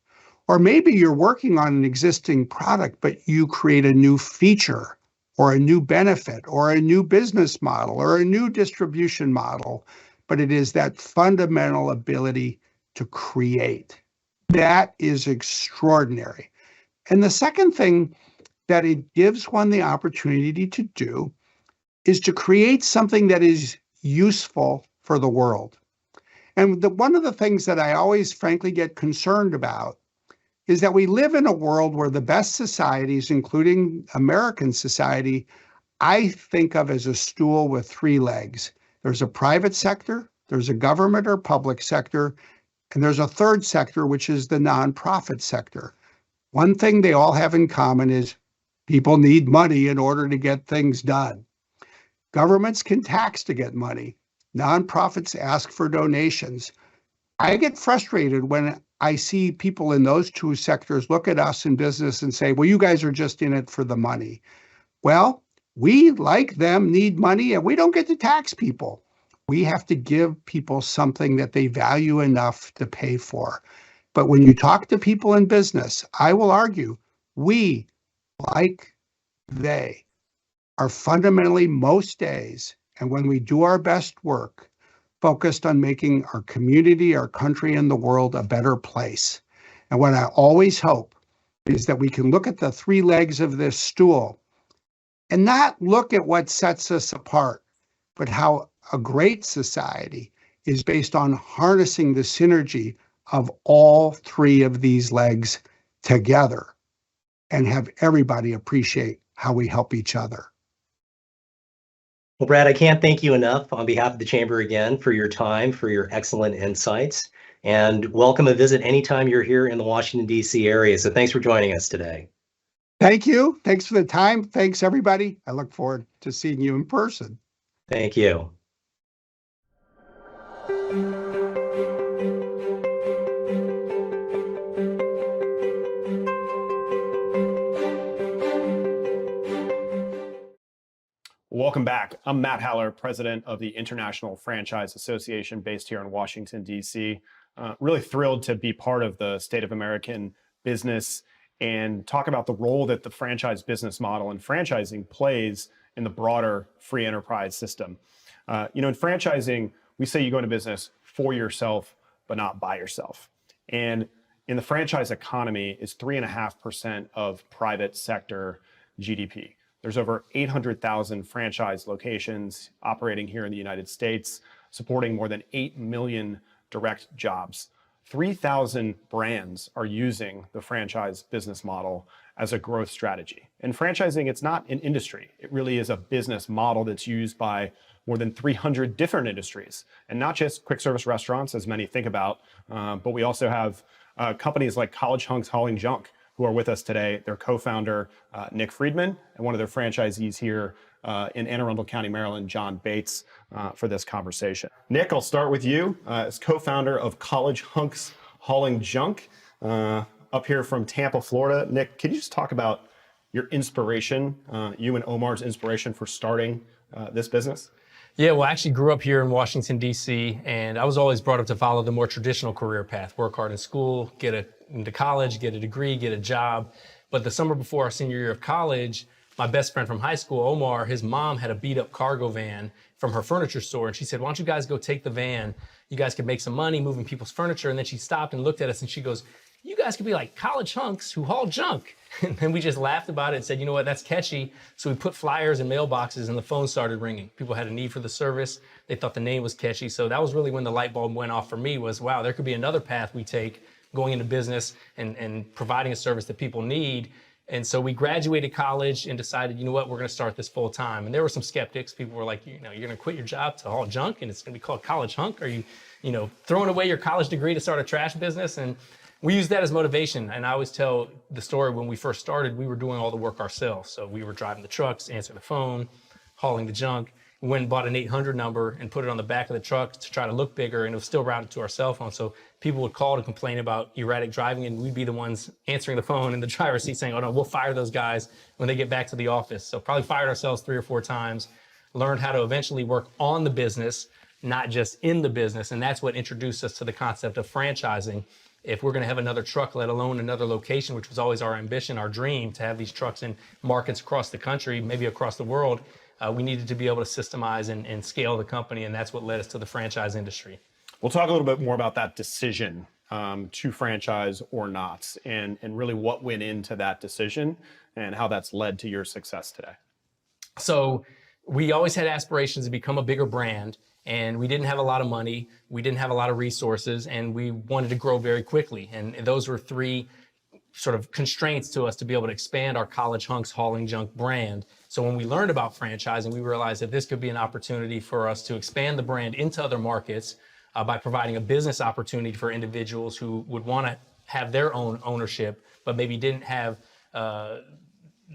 Or maybe you're working on an existing product, but you create a new feature or a new benefit or a new business model or a new distribution model. But it is that fundamental ability to create. That is extraordinary. And the second thing that it gives one the opportunity to do is to create something that is useful for the world. And one of the things that I always frankly get concerned about is that we live in a world where the best societies, including American society, I think of as a stool with three legs. There's a private sector, there's a government or public sector, and there's a third sector, which is the nonprofit sector. One thing they all have in common is people need money in order to get things done. Governments can tax to get money. Nonprofits ask for donations. I get frustrated when I see people in those two sectors look at us in business and say, well, you guys are just in it for the money. Well, we, like them, need money, and we don't get to tax people. We have to give people something that they value enough to pay for. But when you talk to people in business, I will argue, we, like they, are fundamentally most days, and when we do our best work, focused on making our community, our country, and the world a better place. And what I always hope is that we can look at the three legs of this stool and not look at what sets us apart, but how a great society is based on harnessing the synergy of all three of these legs together and have everybody appreciate how we help each other. Well, Brad, I can't thank you enough on behalf of the Chamber again for your time, for your excellent insights, and welcome a visit anytime you're here in the Washington, D.C. area. So thanks for joining us today. Thank you. Thanks for the time. Thanks, everybody. I look forward to seeing you in person. Thank you. Welcome back. I'm Matt Haller, president of the International Franchise Association based here in Washington, D.C. Really thrilled to be part of the State of American Business and talk about the role that the franchise business model and franchising plays in the broader free enterprise system. In franchising, we say you go into business for yourself, but not by yourself. And in the franchise economy is 3.5% of private sector GDP. There's over 800,000 franchise locations operating here in the United States, supporting more than 8 million direct jobs. 3,000 brands are using the franchise business model as a growth strategy. And franchising, it's not an industry. It really is a business model that's used by more than 300 different industries, and not just quick service restaurants, as many think about, but we also have companies like College Hunks Hauling Junk, who are with us today. Their co-founder, Nick Friedman, and one of their franchisees here in Anne Arundel County, Maryland, John Bates, for this conversation. Nick, I'll start with you as co-founder of College Hunks Hauling Junk, up here from Tampa, Florida. Nick, can you just talk about your inspiration, you and Omar's inspiration for starting this business? Yeah, well, I actually grew up here in Washington, D.C., and I was always brought up to follow the more traditional career path, work hard in school, into college, get a degree, get a job. But the summer before our senior year of college, my best friend from high school, Omar, his mom had a beat up cargo van from her furniture store. And she said, why don't you guys go take the van? You guys could make some money moving people's furniture. And then she stopped and looked at us and she goes, you guys could be like college hunks who haul junk. And then we just laughed about it and said, you know what, that's catchy. So we put flyers in mailboxes and the phone started ringing. People had a need for the service. They thought the name was catchy. So that was really when the light bulb went off for me was, wow, there could be another path we take going into business and providing a service that people need. And so we graduated college and decided, you know what, we're going to start this full time. And there were some skeptics. People were like, you know, you're going to quit your job to haul junk and it's going to be called College Hunk? Are you throwing away your college degree to start a trash business? And we used that as motivation. And I always tell the story when we first started, we were doing all the work ourselves. So we were driving the trucks, answering the phone, hauling the junk. We went and bought an 800 number and put it on the back of the truck to try to look bigger, and it was still routed to our cell phone. So people would call to complain about erratic driving, and we'd be the ones answering the phone in the driver's seat saying, oh no, we'll fire those guys when they get back to the office. So probably fired ourselves 3 or 4 times, learned how to eventually work on the business, not just in the business. And that's what introduced us to the concept of franchising. If we're going to have another truck, let alone another location, which was always our ambition, our dream, to have these trucks in markets across the country, maybe across the world, we needed to be able to systemize and scale the company, and that's what led us to the franchise industry. We'll talk a little bit more about that decision to franchise or not, and really what went into that decision and how that's led to your success today. So we always had aspirations to become a bigger brand, and we didn't have a lot of money, we didn't have a lot of resources, and we wanted to grow very quickly. And those were 3 sort of constraints to us to be able to expand our College Hunks Hauling Junk brand. So when we learned about franchising, we realized that this could be an opportunity for us to expand the brand into other markets by providing a business opportunity for individuals who would want to have their own ownership, but maybe didn't have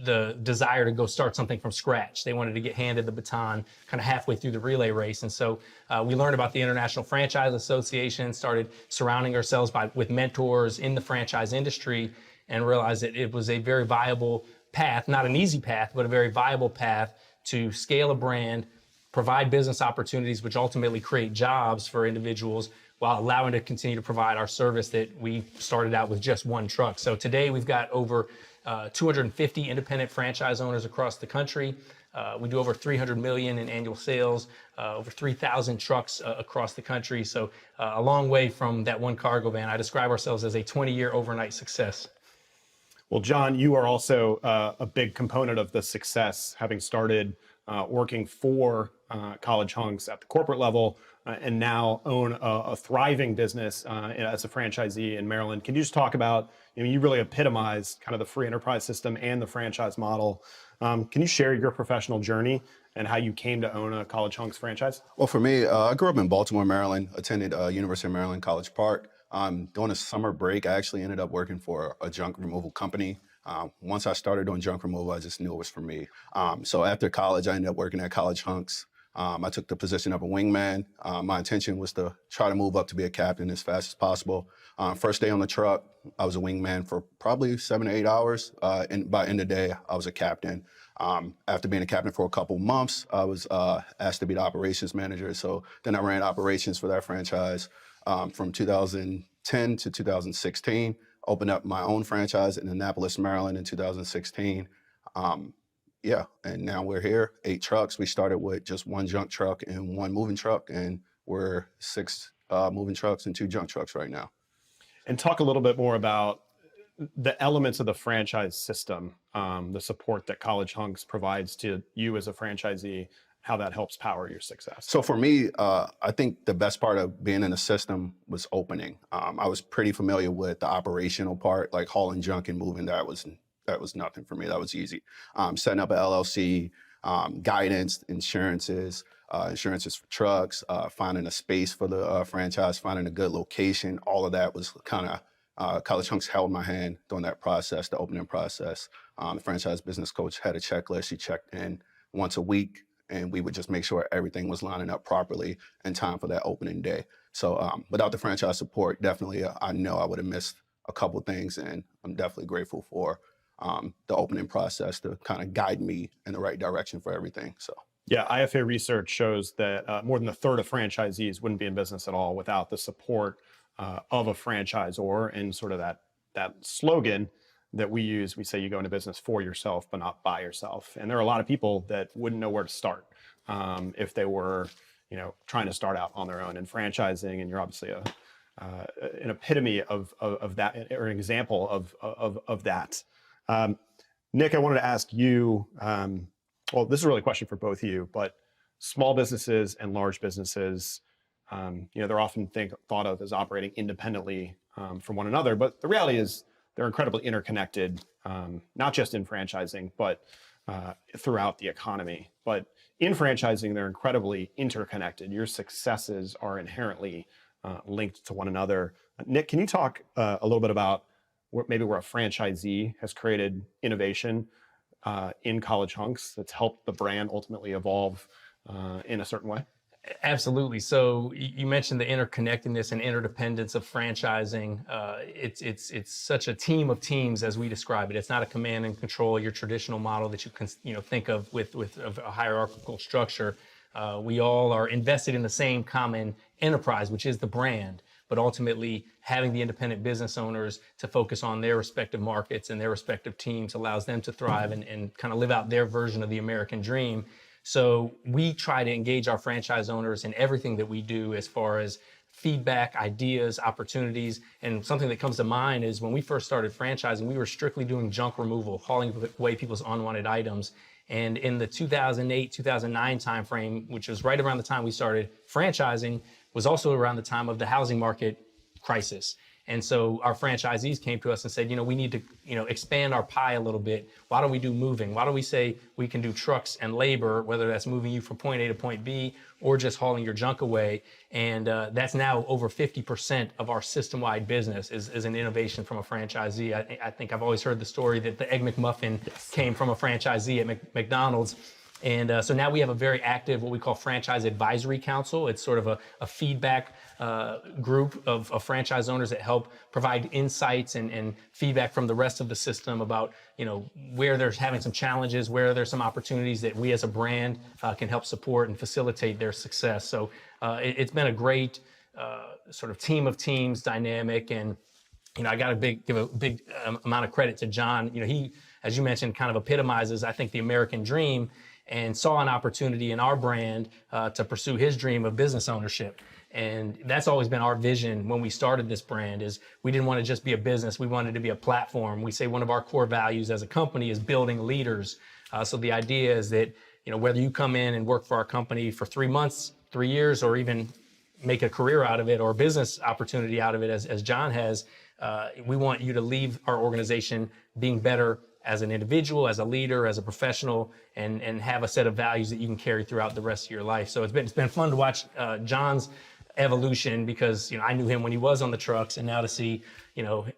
the desire to go start something from scratch. They wanted to get handed the baton kind of halfway through the relay race. And so we learned about the International Franchise Association, started surrounding ourselves with mentors in the franchise industry, and realized that it was a very viable path, not an easy path, but a very viable path to scale a brand, provide business opportunities, which ultimately create jobs for individuals while allowing to continue to provide our service that we started out with just 1 truck. So today we've got over 250 independent franchise owners across the country. We do over 300 million in annual sales, over 3,000 trucks across the country. So a long way from that 1 cargo van. I describe ourselves as a 20-year overnight success. Well, John, you are also a big component of the success, having started working for College Hunks at the corporate level and now own a thriving business as a franchisee in Maryland. Can you just talk about, you really epitomized kind of the free enterprise system and the franchise model. Can you share your professional journey and how you came to own a College Hunks franchise? Well, for me, I grew up in Baltimore, Maryland, attended University of Maryland College Park. During a summer break, I actually ended up working for a junk removal company. Once I started doing junk removal, I just knew it was for me. So after college, I ended up working at College Hunks. I took the position of a wingman. My intention was to try to move up to be a captain as fast as possible. First day on the truck, I was a wingman for probably 7 to 8 hours. And by the end of the day, I was a captain. After being a captain for a couple months, I was asked to be the operations manager. So then I ran operations for that franchise from 2010 to 2016. Opened up my own franchise in Annapolis, Maryland in 2016. Yeah, and now we're here, 8 trucks. We started with just 1 junk truck and 1 moving truck, and we're 6 moving trucks and 2 junk trucks right now. And talk a little bit more about the elements of the franchise system, the support that College Hunks provides to you as a franchisee, how that helps power your success. So for me, I think the best part of being in the system was opening. I was pretty familiar with the operational part, like hauling junk and moving. That was nothing for me. That was easy. Setting up an LLC, guidance, insurances for trucks, finding a space for the franchise, finding a good location. All of that was kind of College Hunks held my hand during that process, the opening process. The franchise business coach had a checklist. She checked in once a week, and we would just make sure everything was lining up properly in time for that opening day. So without the franchise support, definitely I know I would have missed a couple things, and I'm definitely grateful for the opening process to kind of guide me in the right direction for everything. So. Yeah, IFA research shows that more than a third of franchisees wouldn't be in business at all without the support of a franchisor, and sort of that slogan that we use. We say you go into business for yourself, but not by yourself. And there are a lot of people that wouldn't know where to start if they were, trying to start out on their own in franchising. And you're obviously an epitome of that, or an example of that. Nick, I wanted to ask you. Well, this is really a question for both of you, but small businesses and large businesses, they're often thought of as operating independently from one another, but the reality is they're incredibly interconnected, not just in franchising, but throughout the economy. But in franchising, they're incredibly interconnected. Your successes are inherently linked to one another. Nick, can you talk a little bit about maybe where a franchisee has created innovation in College Hunks that's helped the brand ultimately evolve in a certain way? Absolutely. So you mentioned the interconnectedness and interdependence of franchising. It's such a team of teams as we describe it. It's not a command and control, your traditional model that you can think of with a hierarchical structure. We all are invested in the same common enterprise, which is the brand. But ultimately, having the independent business owners to focus on their respective markets and their respective teams allows them to thrive and kind of live out their version of the American dream. So we try to engage our franchise owners in everything that we do as far as feedback, ideas, opportunities. And something that comes to mind is when we first started franchising, we were strictly doing junk removal, hauling away people's unwanted items. And in the 2008, 2009 timeframe, which was right around the time we started franchising, was also around the time of the housing market crisis. And so our franchisees came to us and said, we need to, expand our pie a little bit. Why don't we do moving? Why don't we say we can do trucks and labor, whether that's moving you from point A to point B or just hauling your junk away? And that's now over 50% of our system-wide business is an innovation from a franchisee. I think I've always heard the story that the Egg McMuffin came from a franchisee at McDonald's. And so now we have a very active, what we call Franchise Advisory Council. It's sort of a feedback group of franchise owners that help provide insights and feedback from the rest of the system about, where they're having some challenges, where there's some opportunities that we as a brand can help support and facilitate their success. So it's been a great sort of team of teams dynamic. And, I got to give a big amount of credit to John. He, as you mentioned, kind of epitomizes, I think, the American dream, and saw an opportunity in our brand to pursue his dream of business ownership. And that's always been our vision when we started this brand, is we didn't want to just be a business. We wanted to be a platform. We say one of our core values as a company is building leaders. So the idea is that, whether you come in and work for our company for 3 months, 3 years, or even make a career out of it or a business opportunity out of it, as John has, we want you to leave our organization being better as an individual, as a leader, as a professional, and have a set of values that you can carry throughout the rest of your life. So it's been fun to watch John's evolution, because I knew him when he was on the trucks, and now to see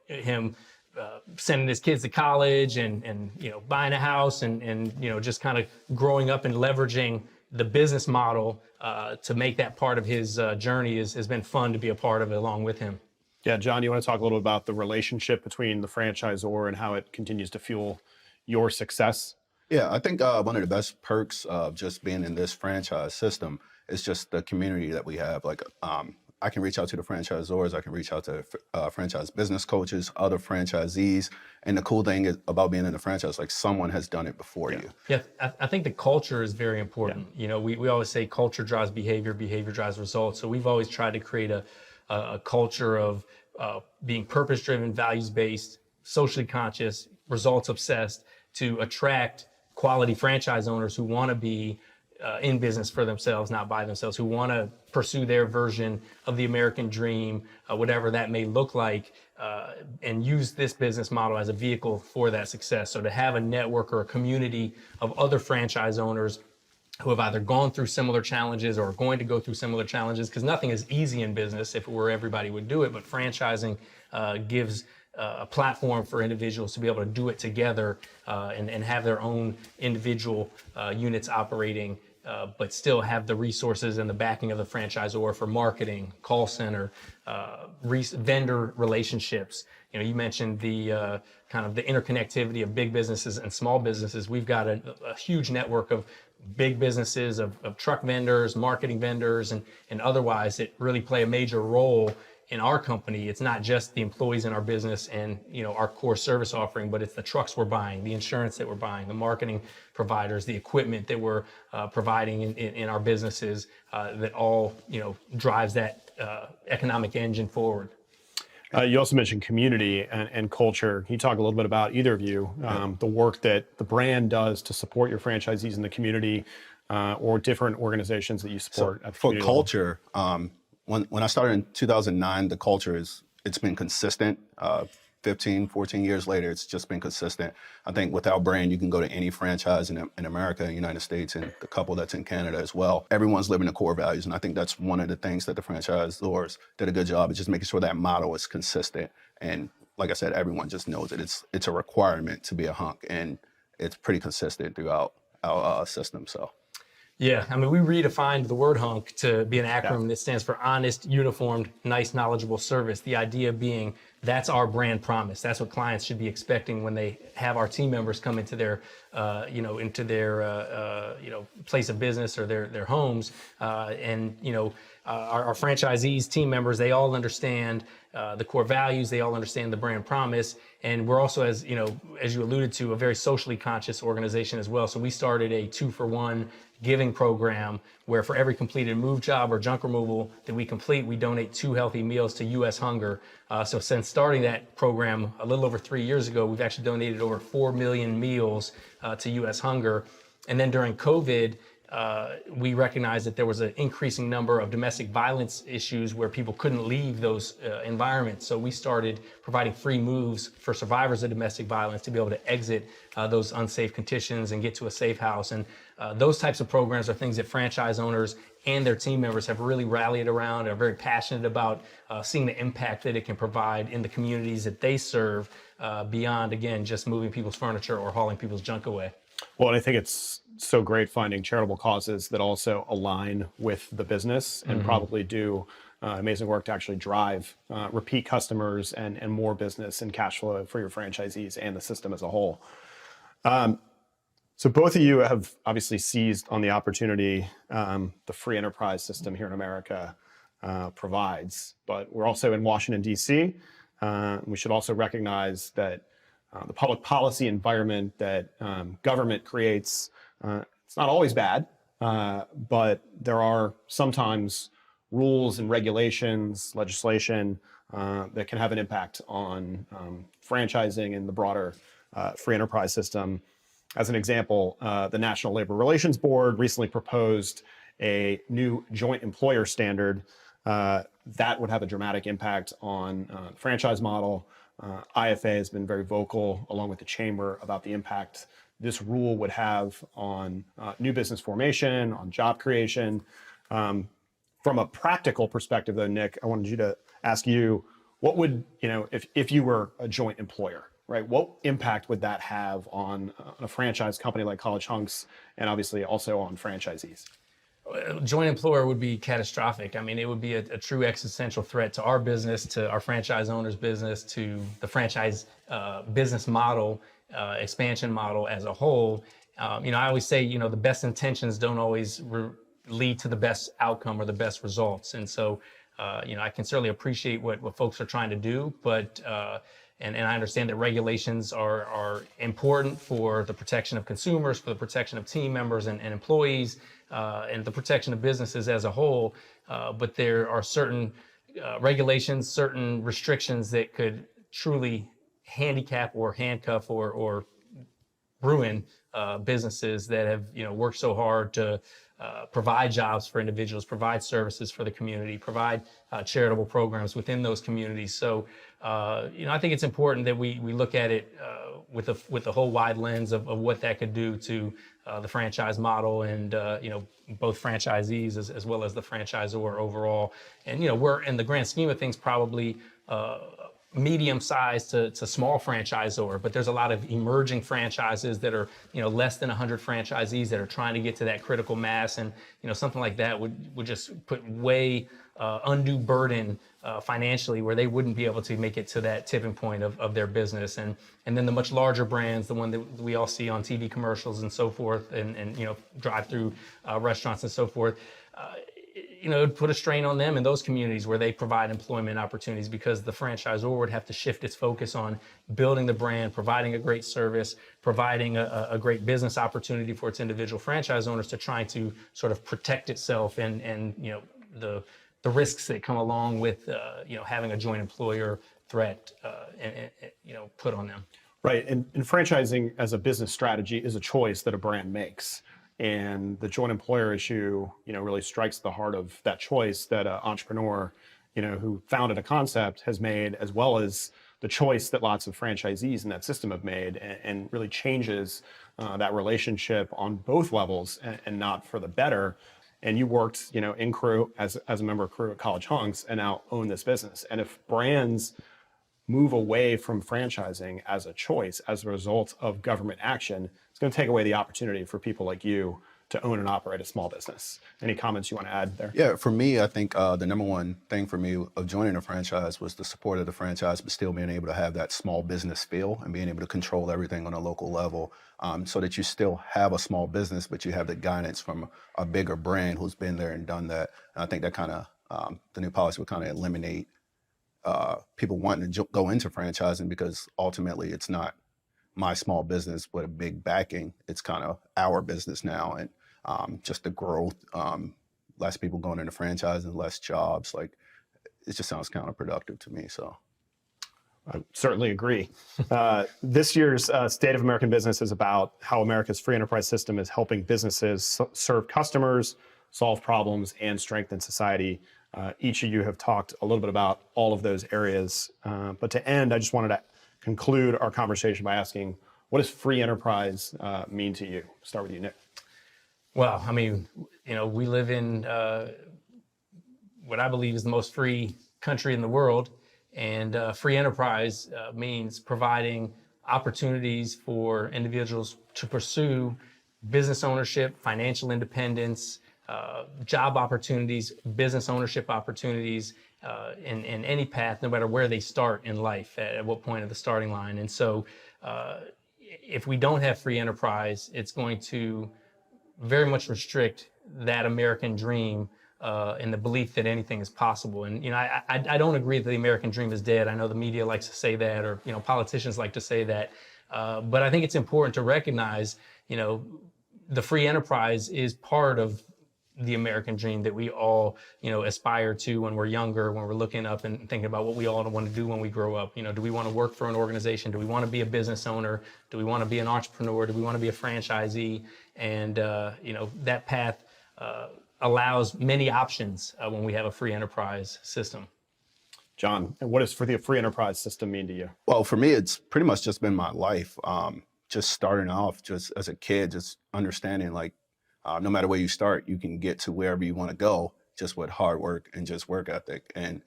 him sending his kids to college and buying a house and just kind of growing up and leveraging the business model to make that part of his journey has been fun to be a part of it along with him. Yeah, John, you want to talk a little about the relationship between the franchisor and how it continues to fuel your success? Yeah, I think one of the best perks of just being in this franchise system is just the community that we have. Like, I can reach out to the franchisors, I can reach out to franchise business coaches, other franchisees. And the cool thing is about being in the franchise, like someone has done it before you. Yeah, I think the culture is very important. Yeah. We always say culture drives behavior, behavior drives results. So we've always tried to create a culture of being purpose-driven, values-based, socially conscious, results-obsessed, to attract quality franchise owners who want to be in business for themselves, not by themselves, who want to pursue their version of the American dream, whatever that may look like, and use this business model as a vehicle for that success. So to have a network or a community of other franchise owners who have either gone through similar challenges or are going to go through similar challenges, because nothing is easy in business. If it were, everybody would do it, but franchising gives a platform for individuals to be able to do it together and have their own individual units operating, but still have the resources and the backing of the franchisor for marketing, call center, vendor relationships. You know, you mentioned the kind of the interconnectivity of big businesses and small businesses. We've got a huge network of big businesses, of truck vendors, marketing vendors, and otherwise that really play a major role in our company. It's not just the employees in our business and, you know, our core service offering, but it's the trucks we're buying, the insurance that we're buying, the marketing providers, the equipment that we're providing in our businesses that all, you know, drives that economic engine forward. You also mentioned community and culture. Can you talk a little bit about, either of you, the work that the brand does to support your franchisees in the community or different organizations that you support? So for culture, when I started in 2009, the culture it's been consistent. 15, 14 years later, it's just been consistent. I think with our brand, you can go to any franchise in America, United States, and the couple that's in Canada as well. Everyone's living the core values. And I think that's one of the things that the franchisors did a good job, is just making sure that model is consistent. And like I said, everyone just knows it. It's a requirement to be a hunk, and it's pretty consistent throughout our system. So. Yeah, I mean, we redefined the word hunk to be an acronym that stands for honest, uniformed, nice, knowledgeable service. The idea being that's our brand promise. That's what clients should be expecting when they have our team members come into their, place of business or their homes. Our franchisees, team members, they all understand the core values. They all understand the brand promise. And we're also, as you alluded to, a very socially conscious organization as well. So we started a 2-for-1 giving program where for every completed move job or junk removal that we complete, we donate 2 healthy meals to U.S. Hunger. So since starting that program a little over 3 years ago, we've actually donated over 4 million meals to U.S. Hunger. And then during COVID, we recognized that there was an increasing number of domestic violence issues where people couldn't leave those environments. So we started providing free moves for survivors of domestic violence to be able to exit those unsafe conditions and get to a safe house. And those types of programs are things that franchise owners and their team members have really rallied around, are very passionate about seeing the impact that it can provide in the communities that they serve beyond, again, just moving people's furniture or hauling people's junk away. Well, and I think it's so great finding charitable causes that also align with the business and probably do amazing work to actually drive repeat customers and more business and cash flow for your franchisees and the system as a whole. So both of you have obviously seized on the opportunity the free enterprise system here in America provides, but we're also in Washington, D.C. We should also recognize that the public policy environment that government creates, it's not always bad, but there are sometimes rules and regulations, legislation that can have an impact on franchising and the broader free enterprise system. As an example, the National Labor Relations Board recently proposed a new joint employer standard that would have a dramatic impact on the franchise model. IFA has been very vocal, along with the chamber, about the impact this rule would have on new business formation, on job creation. From a practical perspective, though, Nick, I wanted you to ask you, what would, if you were a joint employer, right? What impact would that have on a franchise company like College Hunks, and obviously also on franchisees? Joint employer would be catastrophic. I mean, it would be a true existential threat to our business, to our franchise owner's business, to the franchise business model, expansion model as a whole. I always say, the best intentions don't always lead to the best outcome or the best results. And so, I can certainly appreciate what folks are trying to do, but and I understand that regulations are important for the protection of consumers, for the protection of team members and employees, and the protection of businesses as a whole. But there are certain regulations, certain restrictions that could truly handicap or handcuff or ruin businesses that have worked so hard to provide jobs for individuals, provide services for the community, provide charitable programs within those communities. So, I think it's important that we look at it with the whole wide lens of what that could do to the franchise model and, both franchisees as well as the franchisor overall. And, we're in the grand scheme of things probably medium sized to small franchisor, but there's a lot of emerging franchises that are, less than 100 franchisees that are trying to get to that critical mass. And, something like that would just put way undue burden financially where they wouldn't be able to make it to that tipping point of their business. And then the much larger brands, the one that we all see on TV commercials and so forth, and drive-through restaurants and so forth, it would put a strain on them in those communities where they provide employment opportunities, because the franchisor would have to shift its focus on building the brand, providing a great service, providing a great business opportunity for its individual franchise owners to try to sort of protect itself and the risks that come along with having a joint employer threat put on them. Right, and franchising as a business strategy is a choice that a brand makes. And the joint employer issue, really strikes the heart of that choice that an entrepreneur, who founded a concept has made, as well as the choice that lots of franchisees in that system have made, and really changes that relationship on both levels and not for the better. And you worked, in Crew as a member of Crew at College Hunks and now own this business. And if brands move away from franchising as a choice as a result of government action, it's going to take away the opportunity for people like you to own and operate a small business. Any comments you want to add there? Yeah, for me, I think the number one thing for me of joining a franchise was the support of the franchise, but still being able to have that small business feel and being able to control everything on a local level, so that you still have a small business, but you have the guidance from a bigger brand who's been there and done that. And I think that kind of, the new policy would kind of eliminate people wanting to go into franchising, because ultimately it's not my small business with a big backing. It's kind of our business now, and just the growth, less people going into franchising, less jobs. Like, it just sounds counterproductive to me. So I certainly agree. This year's State of American Business is about how America's free enterprise system is helping businesses serve customers, solve problems, and strengthen society. Each of you have talked a little bit about all of those areas. But to end, I just wanted to conclude our conversation by asking, what does free enterprise mean to you? Start with you, Nick. Well, I mean, we live in what I believe is the most free country in the world. And free enterprise means providing opportunities for individuals to pursue business ownership, financial independence, job opportunities, business ownership opportunities in any path, no matter where they start in life, at what point of the starting line. And so if we don't have free enterprise, it's going to very much restrict that American dream and the belief that anything is possible. And, I don't agree that the American dream is dead. I know the media likes to say that, or, politicians like to say that. But I think it's important to recognize, the free enterprise is part of the American dream that we all, aspire to when we're younger, when we're looking up and thinking about what we all want to do when we grow up. Do we want to work for an organization? Do we want to be a business owner? Do we want to be an entrepreneur? Do we want to be a franchisee? And, that path allows many options when we have a free enterprise system. John, and what does the free enterprise system mean to you? Well, for me, it's pretty much just been my life. Just starting off, just as a kid, just understanding like, no matter where you start, you can get to wherever you want to go, just with hard work and just work ethic. And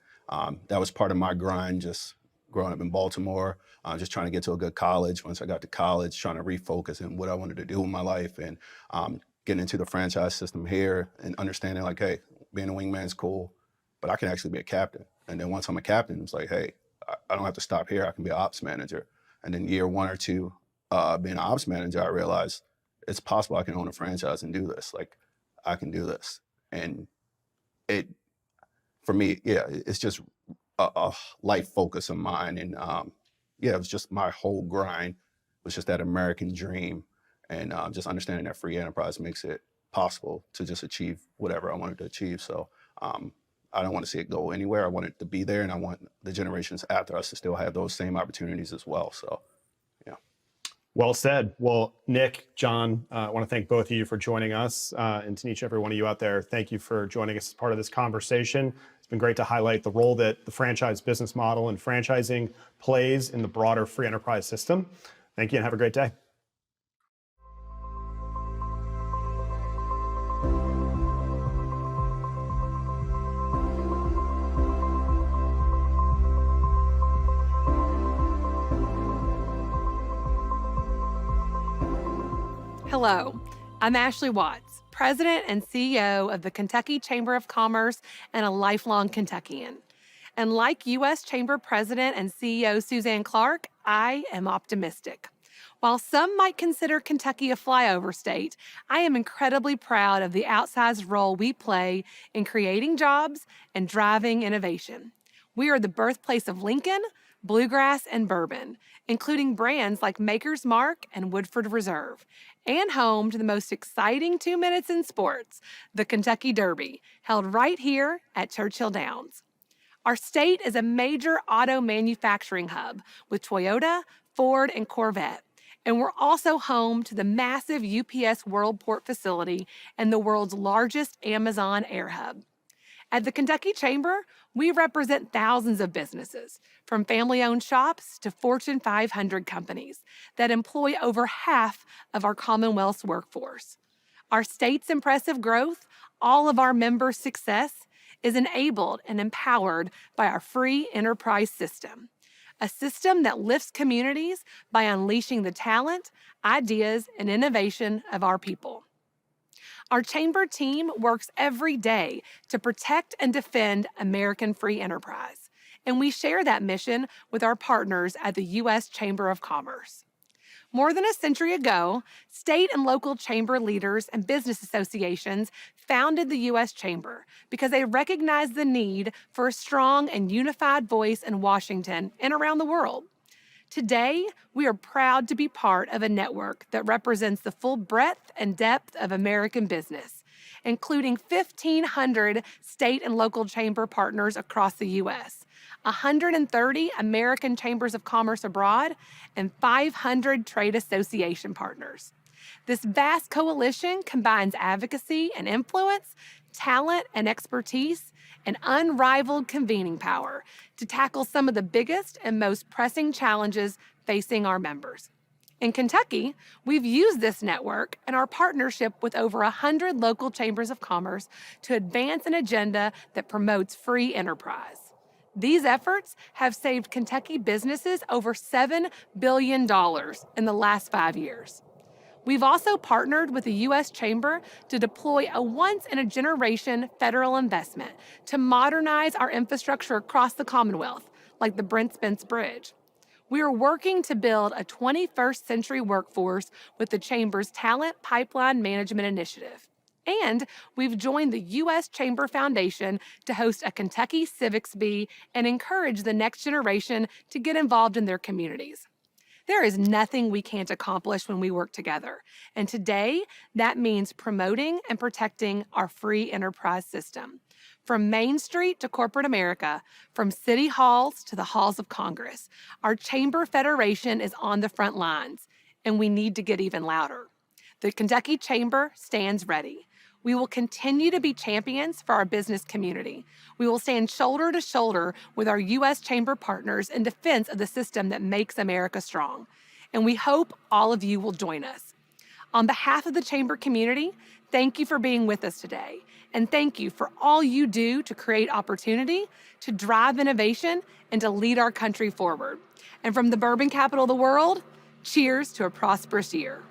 that was part of my grind, just growing up in Baltimore, just trying to get to a good college. Once I got to college, trying to refocus on what I wanted to do in my life, and getting into the franchise system here and understanding like, hey, being a wingman is cool, but I can actually be a captain. And then once I'm a captain, it's like, hey, I don't have to stop here. I can be an ops manager. And then year one or two, being an ops manager, I realized it's possible I can own a franchise and do this. Like, I can do this. And it, for me, yeah, it's just a life focus of mine. And yeah, it was just my whole grind was just that American dream. And just understanding that free enterprise makes it possible to just achieve whatever I wanted to achieve. So I don't want to see it go anywhere. I want it to be there, and I want the generations after us to still have those same opportunities as well. So, yeah. Well said. Well, Nick, John, I want to thank both of you for joining us. And to each and every one of you out there, thank you for joining us as part of this conversation. It's been great to highlight the role that the franchise business model and franchising plays in the broader free enterprise system. Thank you and have a great day. Hello, I'm Ashley Watts, President and CEO of the Kentucky Chamber of Commerce and a lifelong Kentuckian. And like U.S. Chamber President and CEO Suzanne Clark, I am optimistic. While some might consider Kentucky a flyover state, I am incredibly proud of the outsized role we play in creating jobs and driving innovation. We are the birthplace of Lincoln, bluegrass, and bourbon, including brands like Maker's Mark and Woodford Reserve, and home to the most exciting 2 minutes in sports, the Kentucky Derby, held right here at Churchill Downs. Our state is a major auto manufacturing hub with Toyota, Ford, and Corvette. And we're also home to the massive UPS Worldport facility and the world's largest Amazon air hub. At the Kentucky Chamber, we represent thousands of businesses, from family-owned shops to Fortune 500 companies that employ over half of our Commonwealth's workforce. Our state's impressive growth, all of our members' success, is enabled and empowered by our free enterprise system, a system that lifts communities by unleashing the talent, ideas, and innovation of our people. Our chamber team works every day to protect and defend American free enterprise, and we share that mission with our partners at the U.S. Chamber of Commerce. More than a century ago, state and local chamber leaders and business associations founded the U.S. Chamber because they recognized the need for a strong and unified voice in Washington and around the world. Today, we are proud to be part of a network that represents the full breadth and depth of American business, including 1,500 state and local chamber partners across the U.S., 130 American chambers of commerce abroad, and 500 trade association partners. This vast coalition combines advocacy and influence, talent and expertise, and unrivaled convening power to tackle some of the biggest and most pressing challenges facing our members. In Kentucky, we've used this network and our partnership with over 100 local chambers of commerce to advance an agenda that promotes free enterprise. These efforts have saved Kentucky businesses over $7 billion in the last 5 years. We've also partnered with the U.S. Chamber to deploy a once-in-a-generation federal investment to modernize our infrastructure across the Commonwealth, like the Brent Spence Bridge. We are working to build a 21st century workforce with the Chamber's Talent Pipeline Management Initiative. And we've joined the U.S. Chamber Foundation to host a Kentucky Civics Bee and encourage the next generation to get involved in their communities. There is nothing we can't accomplish when we work together. And today, that means promoting and protecting our free enterprise system. From Main Street to corporate America, from city halls to the halls of Congress, our Chamber Federation is on the front lines, and we need to get even louder. The Kentucky Chamber stands ready. We will continue to be champions for our business community. We will stand shoulder to shoulder with our U.S. Chamber partners in defense of the system that makes America strong. And we hope all of you will join us. On behalf of the Chamber community, thank you for being with us today. And thank you for all you do to create opportunity, to drive innovation, and to lead our country forward. And from the bourbon capital of the world, cheers to a prosperous year.